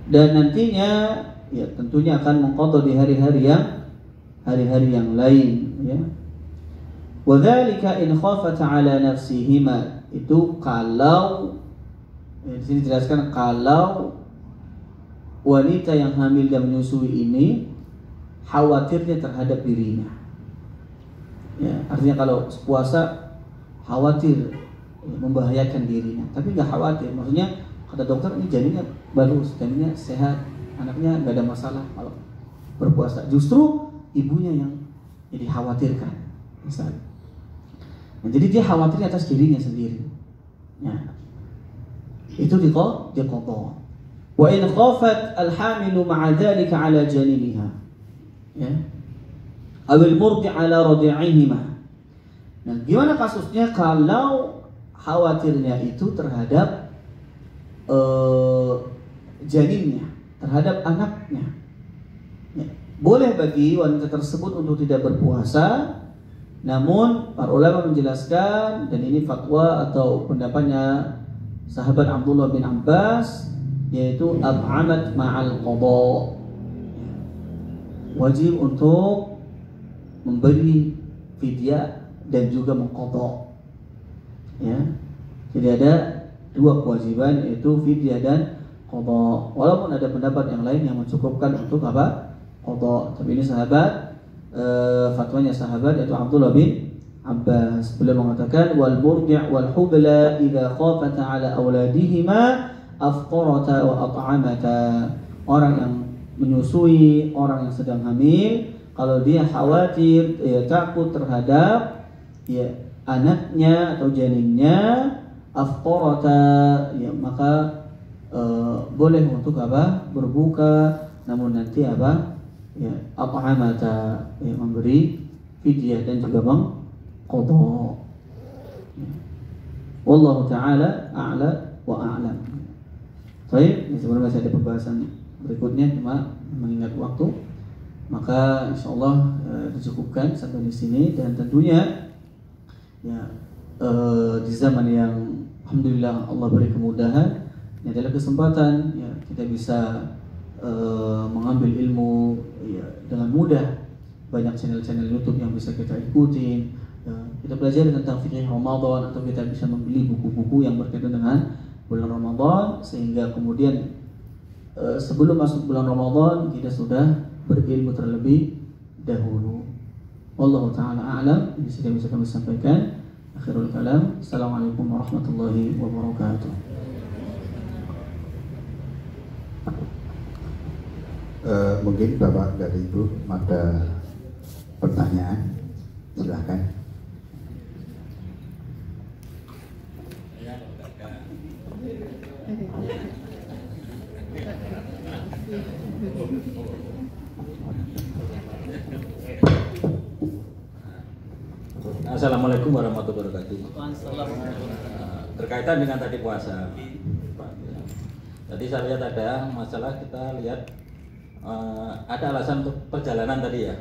Dan nantinya ya tentunya akan mengqadha di hari-hari yang lain, ya. Wa dzalika in khafat 'ala nafsihima, itu kalau ya, di sini dijelaskan kalau wanita yang hamil dan menyusui ini khawatirnya terhadap dirinya. Ya, artinya kalau puasa khawatir ya, membahayakan dirinya, tapi nggak khawatir. Maksudnya kata dokter ini janinnya bagus, janinnya sehat, anaknya nggak ada masalah kalau berpuasa. Justru ibunya yang jadi khawatirkan, misalnya. Nah, jadi dia khawatirnya atas dirinya sendiri. Ya. Itu diqadha. Wa in khafat al-hamilu ma'a dhalika 'ala janiniha, ya, awil murdi 'ala radi'ihima. Nah, gimana kasusnya kalau khawatirnya itu terhadap janinnya, terhadap anaknya? Ya, boleh bagi wanita tersebut untuk tidak berpuasa, namun para ulama menjelaskan, dan ini fatwa atau pendapatnya sahabat Abdullah bin Abbas, yaitu at'amat ma'al qadha, wajib untuk memberi fidyah dan juga mengqadha, ya. Jadi ada dua kewajiban, yaitu fidyah dan qada. Walaupun ada pendapat yang lain yang mencukupkan untuk apa? Qada. Tapi ini sahabat, fatwanya sahabat yaitu Abdullah bin Abbas. Beliau mengatakan wal murdi' wal hubla idza khafata ala auladihima afqarata wa at'amata. Orang yang menyusui, orang yang sedang hamil, kalau dia khawatir, ya takut terhadap ya anaknya atau janinnya, afqarata, ya maka boleh untuk apa? Berbuka, namun nanti apa? Ya at'amata, ya memberi fidyah dan juga mengqadha. Ya. Wallahu taala a'la wa a'lam. Baik, ini sebenarnya masih ada pembahasan berikutnya, cuma mengingat waktu, maka insyaallah dicukupkan sampai di sini. Dan tentunya ya di zaman yang alhamdulillah Allah beri kemudahan, ini adalah kesempatan ya kita bisa mengambil ilmu ya dengan mudah. Banyak channel-channel YouTube yang bisa kita ikutin ya, kita pelajari tentang fikih Ramadan, atau kita bisa membeli buku-buku yang berkaitan dengan bulan Ramadan, sehingga kemudian sebelum masuk bulan Ramadan kita sudah berilmu terlebih dahulu. Wallahu ta'ala a'lam. Ini sudah bisa kami sampaikan. Akhirul kalam. Assalamualaikum warahmatullahi wabarakatuh. Mungkin Bapak dan Ibu ada pertanyaan, silahkan. Assalamualaikum warahmatullahi wabarakatuh. Berkaitan dengan tadi puasa, tadi saya lihat ada masalah, kita lihat ada alasan untuk perjalanan tadi ya,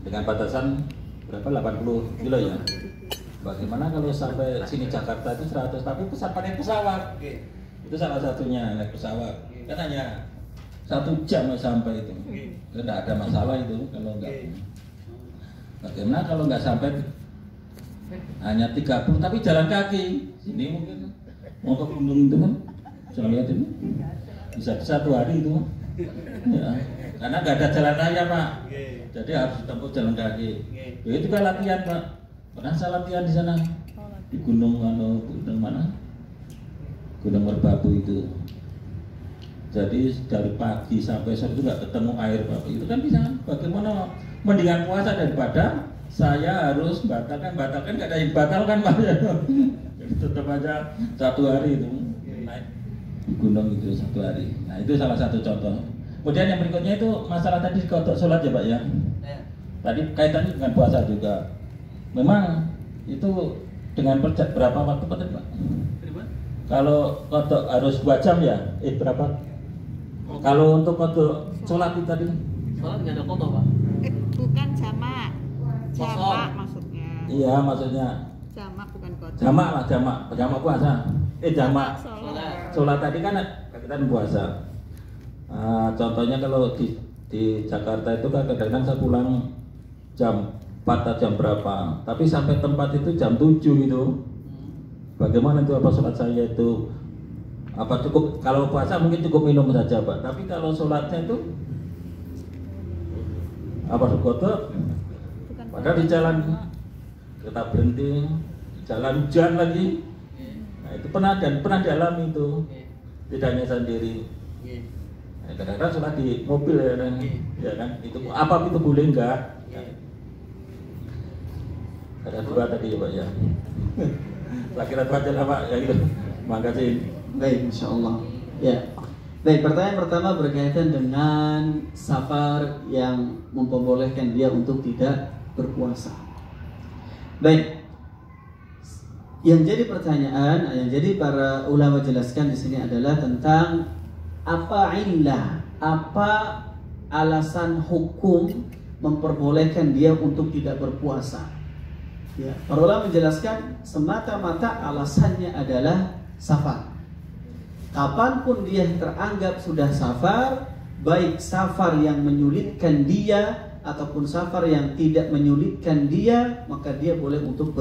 dengan batasan berapa, 80 kilo ya. Bagaimana kalau sampai sini Jakarta itu 100, tapi naik pesawat, itu salah satunya, naik pesawat kan hanya 1 jam sampai itu, tidak ada masalah itu kalau enggak. Bagaimana kalau nggak sampai hanya 30 tapi jalan kaki, sini mungkin mau ke gunung itu kan, saya lihat ini bisa 1 hari itu ya, karena nggak ada jalan raya Pak, jadi harus tempuh jalan kaki. Itu kan latihan Pak, pernah saya latihan di sana di gunung mana, Gunung Merbabu itu. Jadi dari pagi sampai sore itu nggak ketemu air Pak, itu kan bisa. Bagaimana mendingan puasa daripada saya harus batalkan nggak ada yang batalkan Pak ya. Jadi tetap aja 1 hari itu naik di gunung itu 1 hari. Nah itu salah satu contoh. Kemudian yang berikutnya itu masalah tadi kodok sholat ya Pak ya. Tadi kaitannya dengan puasa juga. Memang itu dengan berapa waktu Pak? Kalau kodok harus 2 jam ya? Berapa? Kalau untuk kodok sholat itu tadi? Sholat nggak ada kodok Pak? Bukan jamak. Jamak maksudnya. Iya maksudnya. Jamak bukan kodok. Jamak lah, jamak puasa. Jamak sholat tadi kan kita puasa. Contohnya kalau di Jakarta itu kan kadang-kadang saya pulang jam 4 atau jam berapa, tapi sampai tempat itu jam 7 gitu. Bagaimana itu, apa sholat saya itu apa cukup? Kalau puasa mungkin cukup minum saja Pak, tapi kalau sholatnya itu apa kodok? Padahal di jalan kita berhenti, jalan hujan lagi. Nah itu pernah dialami itu, tidak hanya sendiri. Nah, kadang-kadang sholat di mobil ya kan, ya kan? Itu apa itu boleh enggak? Ada 2 tadi ya Pak ya. Kira-kira aja lah Pak, ya gitu. Makasih. Baik, insyaallah. Ya. Baik, pertanyaan pertama berkaitan dengan safar yang memperbolehkan dia untuk tidak berpuasa. Baik. Yang jadi pertanyaan, yang jadi para ulama jelaskan di sini adalah tentang apa illah, apa alasan hukum memperbolehkan dia untuk tidak berpuasa. Ya, para ulama menjelaskan semata-mata alasannya adalah safar. Kapanpun dia teranggap sudah safar, baik safar yang menyulitkan dia ataupun safar yang tidak menyulitkan dia, maka dia boleh untuk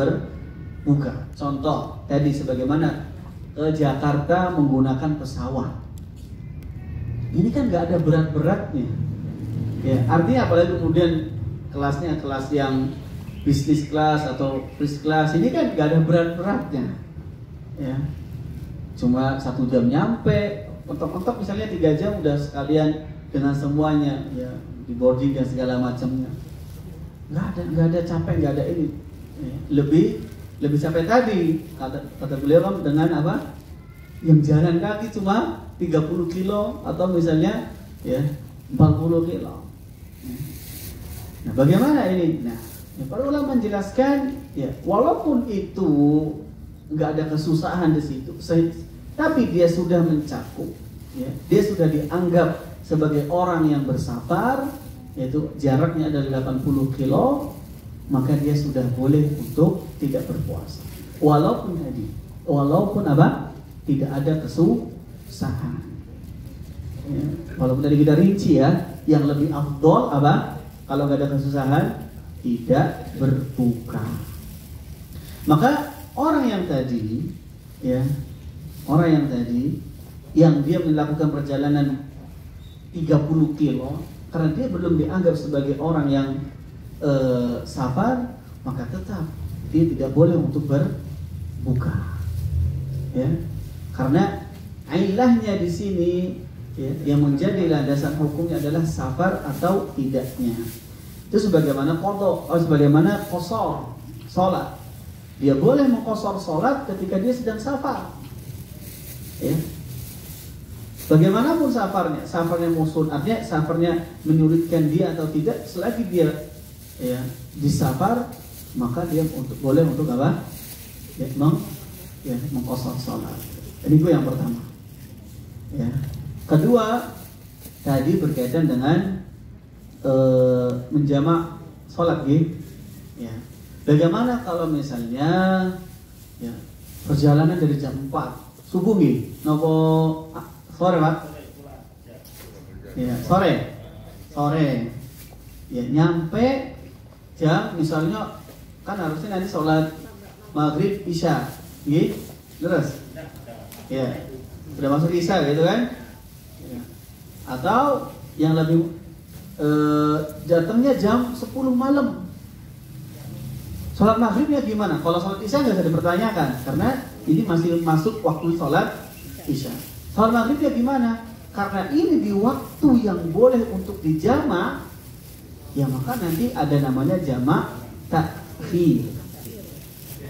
berbuka. Contoh tadi sebagaimana ke Jakarta menggunakan pesawat. Ini kan nggak ada berat-beratnya. Ya, artinya apalagi kemudian kelasnya kelas yang bisnis kelas atau first class, ini kan nggak ada berat-beratnya. Ya, cuma 1 jam nyampe, mentok-mentok misalnya 3 jam udah sekalian dengan semuanya, ya di boarding dan segala macamnya. Nggak ada capek, nggak ada ini. Ya, lebih capek tadi kata beliau kan dengan apa? Yang jalan kaki cuma 30 kilo atau misalnya ya 40 kilo. Nah, bagaimana ini? Nah, para ulama menjelaskan ya, walaupun itu nggak ada kesusahan di situ, tapi dia sudah mencakup, ya, dia sudah dianggap sebagai orang yang bersafar, yaitu jaraknya adalah 80 kilo, maka dia sudah boleh untuk tidak berpuasa. Walaupun apa? Tidak ada kesusahan. Ya, walaupun tadi kita rinci ya, yang lebih afdol apa? Kalau nggak ada kesusahan, tidak berbuka. Maka orang yang tadi, ya, yang dia melakukan perjalanan 30 kilo, karena dia belum dianggap sebagai orang yang safar, maka tetap dia tidak boleh untuk berbuka. Ya, karena ilahnya di sini, ya, yang menjadi landasan hukumnya adalah safar atau tidaknya. Itu sebagaimana sebagaimana qashar salat. Dia boleh mengqashar salat ketika dia sedang safar. Ya. Bagaimanapun safarnya musul, artinya safarnya menyulitkan dia atau tidak, selagi dia ya di safar, maka dia boleh untuk apa? Ya, mengqashar salat. Ini itu yang pertama. Ya. Kedua, tadi berkaitan dengan menjamak sholat, ya. Bagaimana kalau misalnya ya, perjalanan dari jam 4 subuh nopo sore Pak? Ya, sore. Ya, nyampe jam misalnya kan harusnya nanti sholat maghrib isya, terus ya sudah masuk isya gitu kan? Ya. Atau yang lebih datangnya jam 10 malam. Sholat maghribnya gimana? Kalau sholat isya nggak bisa dipertanyakan, karena ini masih masuk waktu sholat isya. Sholat maghribnya gimana? Karena ini di waktu yang boleh untuk dijamak, ya maka nanti ada namanya jamak takhir.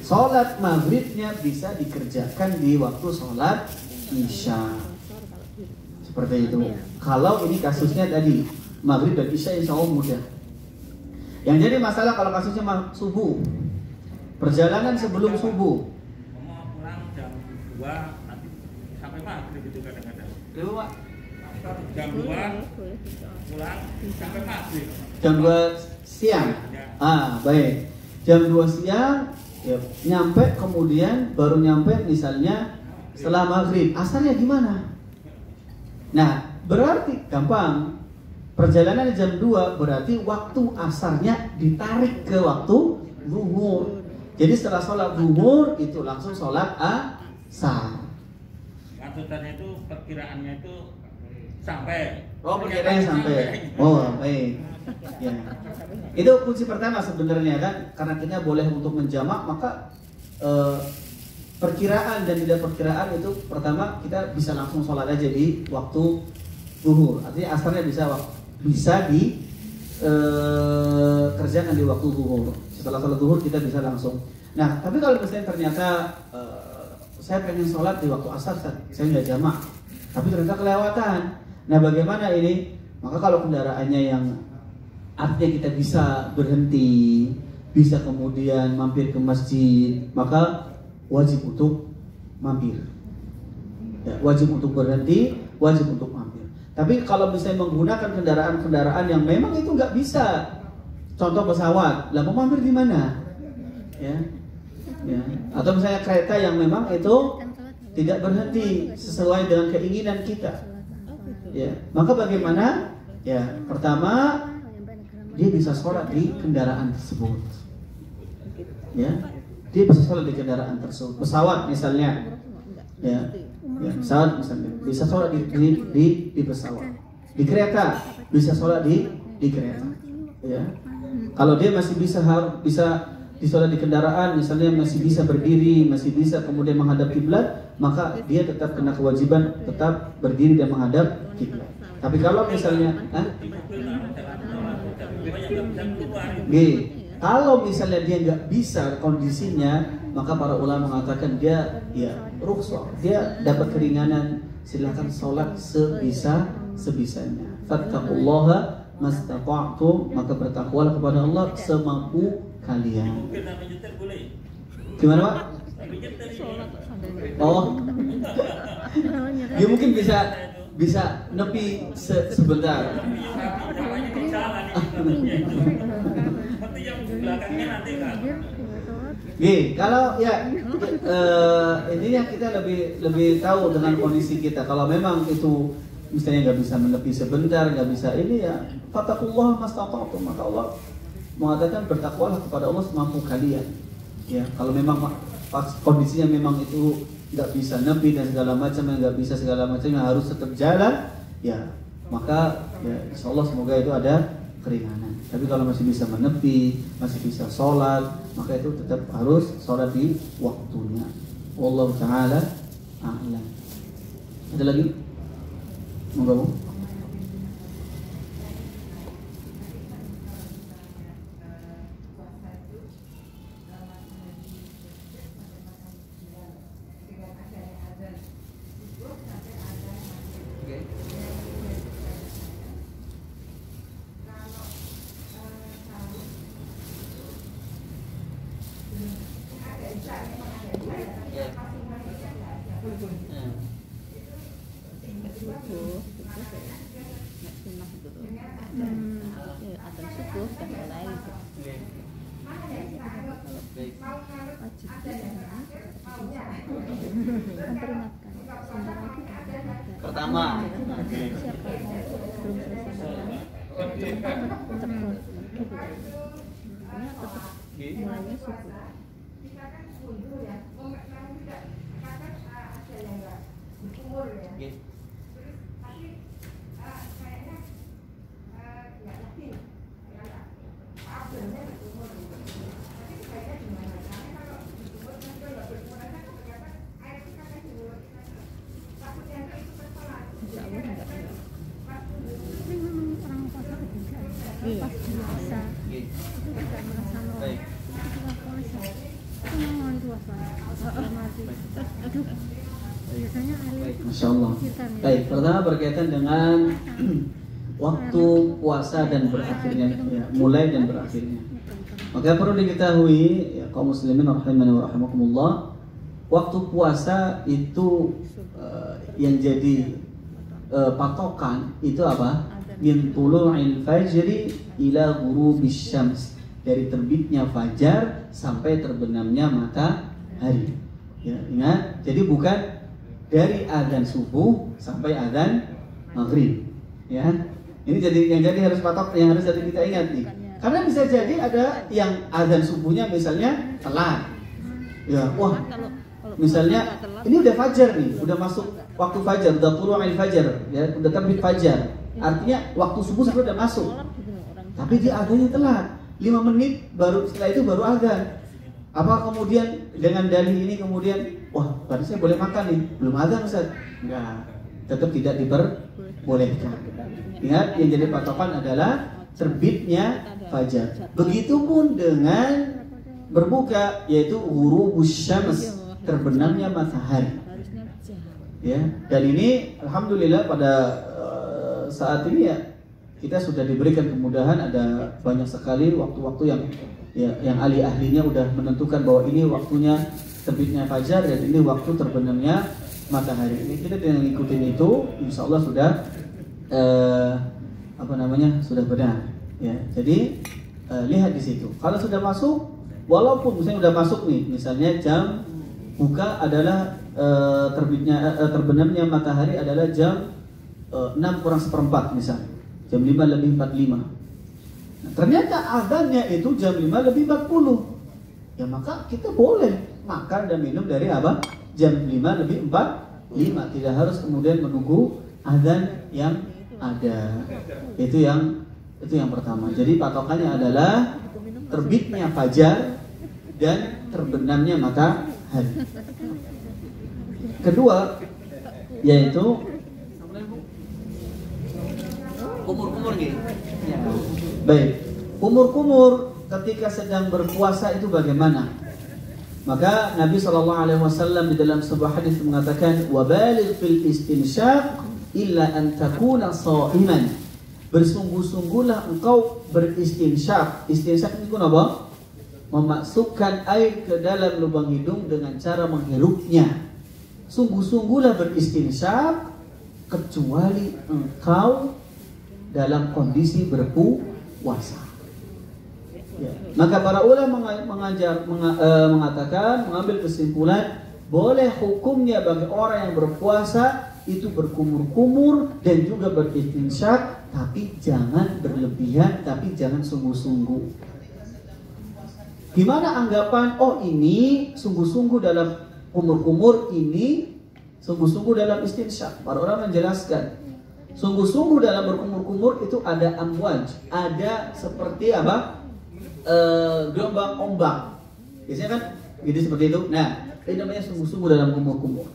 Sholat maghribnya bisa dikerjakan di waktu sholat isya. Seperti itu. Kalau ini kasusnya tadi maghrib dan isya, insya Allah mudah. Yang jadi masalah kalau kasusnya subuh, perjalanan sebelum subuh, mau pulang jam 2 nanti sampai maghrib itu kadang-kadang. Jam 2 pulang sampai maghrib. Jam 2 siang. Baik. Jam 2 siang ya, nyampe, kemudian baru nyampe misalnya setelah maghrib. Asarnya gimana? Nah, berarti gampang. Perjalanan jam 2 berarti waktu asarnya ditarik ke waktu zuhur. Jadi setelah sholat zuhur itu langsung sholat asar. Maksudnya itu perkiraannya itu sampai. Oh, perkiraannya sampai. Oh, baik. Ya. Itu kunci pertama sebenarnya kan, karena kita boleh untuk menjamak, maka perkiraan dan tidak perkiraan itu pertama kita bisa langsung sholat aja di waktu zuhur. Artinya asarnya bisa dikerjakan di waktu zuhur. Setelah sholat zuhur kita bisa langsung. Nah, tapi kalau misalnya ternyata saya pengen sholat di waktu asar, saya nggak jamak, tapi ternyata kelewatan. Nah, bagaimana ini? Maka kalau kendaraannya yang artinya kita bisa berhenti, bisa kemudian mampir ke masjid, maka wajib untuk mampir. Ya, wajib untuk berhenti, wajib untuk mampir. Tapi kalau misalnya menggunakan kendaraan-kendaraan yang memang itu nggak bisa, contoh pesawat, lah mau mampir di mana? Ya, atau misalnya kereta yang memang itu tidak berhenti sesuai dengan keinginan kita. Ya, maka bagaimana? Ya, pertama dia bisa sholat di kendaraan tersebut. Ya, dia bisa sholat di kendaraan tersebut. Pesawat misalnya, ya, pesawat misalnya bisa sholat di pesawat. Di kereta bisa sholat di kereta. Ya. Kalau dia masih bisa disolat di kendaraan, misalnya masih bisa berdiri, masih bisa kemudian menghadap kiblat, maka dia tetap kena kewajiban tetap berdiri dan menghadap kiblat. Tapi kalau misalnya, kalau misalnya dia nggak bisa kondisinya, maka para ulama mengatakan dia ya rukhsah, dia dapat keringanan, silakan sholat sebisanya. Fattaqullaha mastata'tum, maka bertakwalah kepada Allah semampu kalian. Gimana Pak? Oh, dia mungkin bisa nepi sebentar. Kalau ya ini yang kita lebih tahu dengan kondisi kita. Kalau memang itu misalnya nggak bisa menepi sebentar, nggak bisa ini ya, fattaqullaha mastata'tum, maka Allah mengatakan bertakwalah kepada Allah semampu kalian. Ya, kalau memang kondisinya memang itu nggak bisa nepi dan segala macam, yang nggak bisa segala macam yang harus tetap jalan, ya maka ya insya Allah semoga itu ada keringanan. Tapi kalau masih bisa menepi, masih bisa sholat, maka itu tetap harus sholat di waktunya. Wallahu ta'ala a'lam. Ada lagi? Moga-moga. Pertama, Masya Allah. Baik, pertama berkaitan dengan waktu puasa dan berakhirnya, ya, mulai dan berakhirnya. Maka perlu diketahui, ya, kaum muslimin rahimani wa rahimakumullah, waktu puasa itu yang jadi patokan itu apa? Min tulu'il fajri ila ghurubis syams, dari terbitnya fajar sampai terbenamnya matahari. Ya, ingat, jadi bukan dari azan subuh sampai azan maghrib. Ya, ini yang jadi harus patok, yang harus jadi kita ingat nih. Karena bisa jadi ada yang azan subuhnya misalnya telat. Ya, wah, misalnya ini udah fajar nih, udah masuk waktu fajar, udah tulu'il fajar, ya, udah terbit fajar. Artinya waktu subuh sudah masuk. Tapi dia azannya telat, 5 menit baru, setelah itu baru azan. Apa kemudian dengan dalih ini kemudian, wah, berarti saya boleh makan nih, belum azan Ustaz? Enggak, tetap tidak diperbolehkan. Ingat, yang jadi patokan adalah terbitnya fajar. Begitupun dengan berbuka, yaitu ghurubus syams, terbenamnya matahari. Ya, dan ini alhamdulillah pada saat ini ya kita sudah diberikan kemudahan, ada banyak sekali waktu-waktu yang ahli-ahlinya udah menentukan bahwa ini waktunya terbitnya fajar dan ini waktu terbenamnya matahari. Ini kita dengan ngikutin itu, insya Allah sudah sudah benar. Ya, jadi lihat di situ. Kalau sudah masuk, walaupun misalnya sudah masuk nih, misalnya jam buka adalah terbenamnya matahari adalah jam 6:04 misalnya, jam 5 lebih 45. Nah, ternyata azannya itu jam 5 lebih 40. ya maka kita boleh makan dan minum dari apa? Jam 5 lebih 45, tidak harus kemudian menunggu azan yang ada. Itu yang pertama. Jadi patokannya adalah terbitnya fajar dan terbenamnya matahari. Kedua yaitu kumur-kumur gitu. Ya. Baik. Kumur-kumur ketika sedang berpuasa itu bagaimana? Maka Nabi SAW di dalam sebuah hadis mengatakan, "Wabaligh fil istinsyaq illa an takuna sha'iman." Bersungguh-sungguhlah engkau beristinsyaq. Istinsyaq itu apa? Memasukkan air ke dalam lubang hidung dengan cara menghirupnya. Sungguh-sungguhlah beristinsyaq kecuali engkau dalam kondisi berpuasa. Ya. Maka para ulama mengatakan, mengambil kesimpulan, boleh hukumnya bagi orang yang berpuasa itu berkumur-kumur dan juga beristinsyaq, tapi jangan berlebihan, tapi jangan sungguh-sungguh. Gimana anggapan? Oh, ini sungguh-sungguh dalam kumur-kumur, ini sungguh-sungguh dalam istinsyaq. Para ulama menjelaskan, sungguh-sungguh dalam berkumur-kumur itu ada amwaj, ada seperti apa? Gelombang ombak. Biasanya kan gitu seperti itu. Nah, ini namanya sungguh-sungguh dalam kumur-kumur.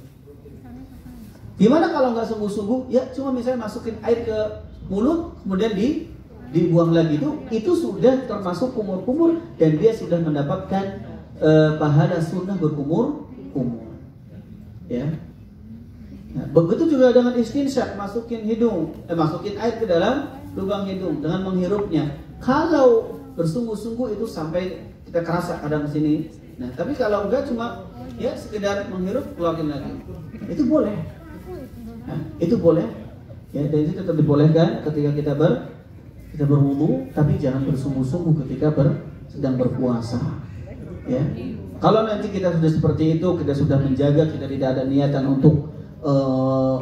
Gimana kalau nggak sungguh-sungguh? Ya cuma misalnya masukin air ke mulut, kemudian dibuang lagi, itu sudah termasuk kumur-kumur dan dia sudah mendapatkan pahala sunnah berkumur-kumur. Ya. Nah, begitu juga dengan istinsyaq, masukin air ke dalam lubang hidung dengan menghirupnya. Kalau bersungguh-sungguh itu sampai kita kerasa kadang sini. Nah, tapi kalau enggak cuma ya sekedar menghirup keluarin lagi, itu boleh. Nah, itu boleh. Ya, dan itu tetap dibolehkan ketika kita berwudu, tapi jangan bersungguh-sungguh ketika sedang berpuasa. Ya. Kalau nanti kita sudah seperti itu, kita sudah menjaga, kita tidak ada niatan untuk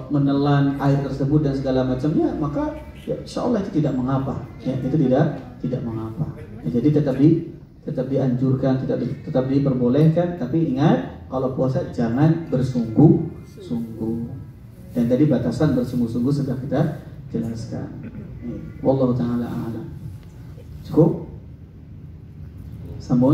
menelan air tersebut dan segala macamnya, maka ya, insya Allah itu tidak mengapa. Ya, itu tidak mengapa. Ya, jadi tetap dianjurkan, tetap diperbolehkan, tapi ingat kalau puasa jangan bersungguh-sungguh. Dan tadi batasan bersungguh-sungguh sudah kita jelaskan. Wallahu taala a'lam. Cukup? Sambung.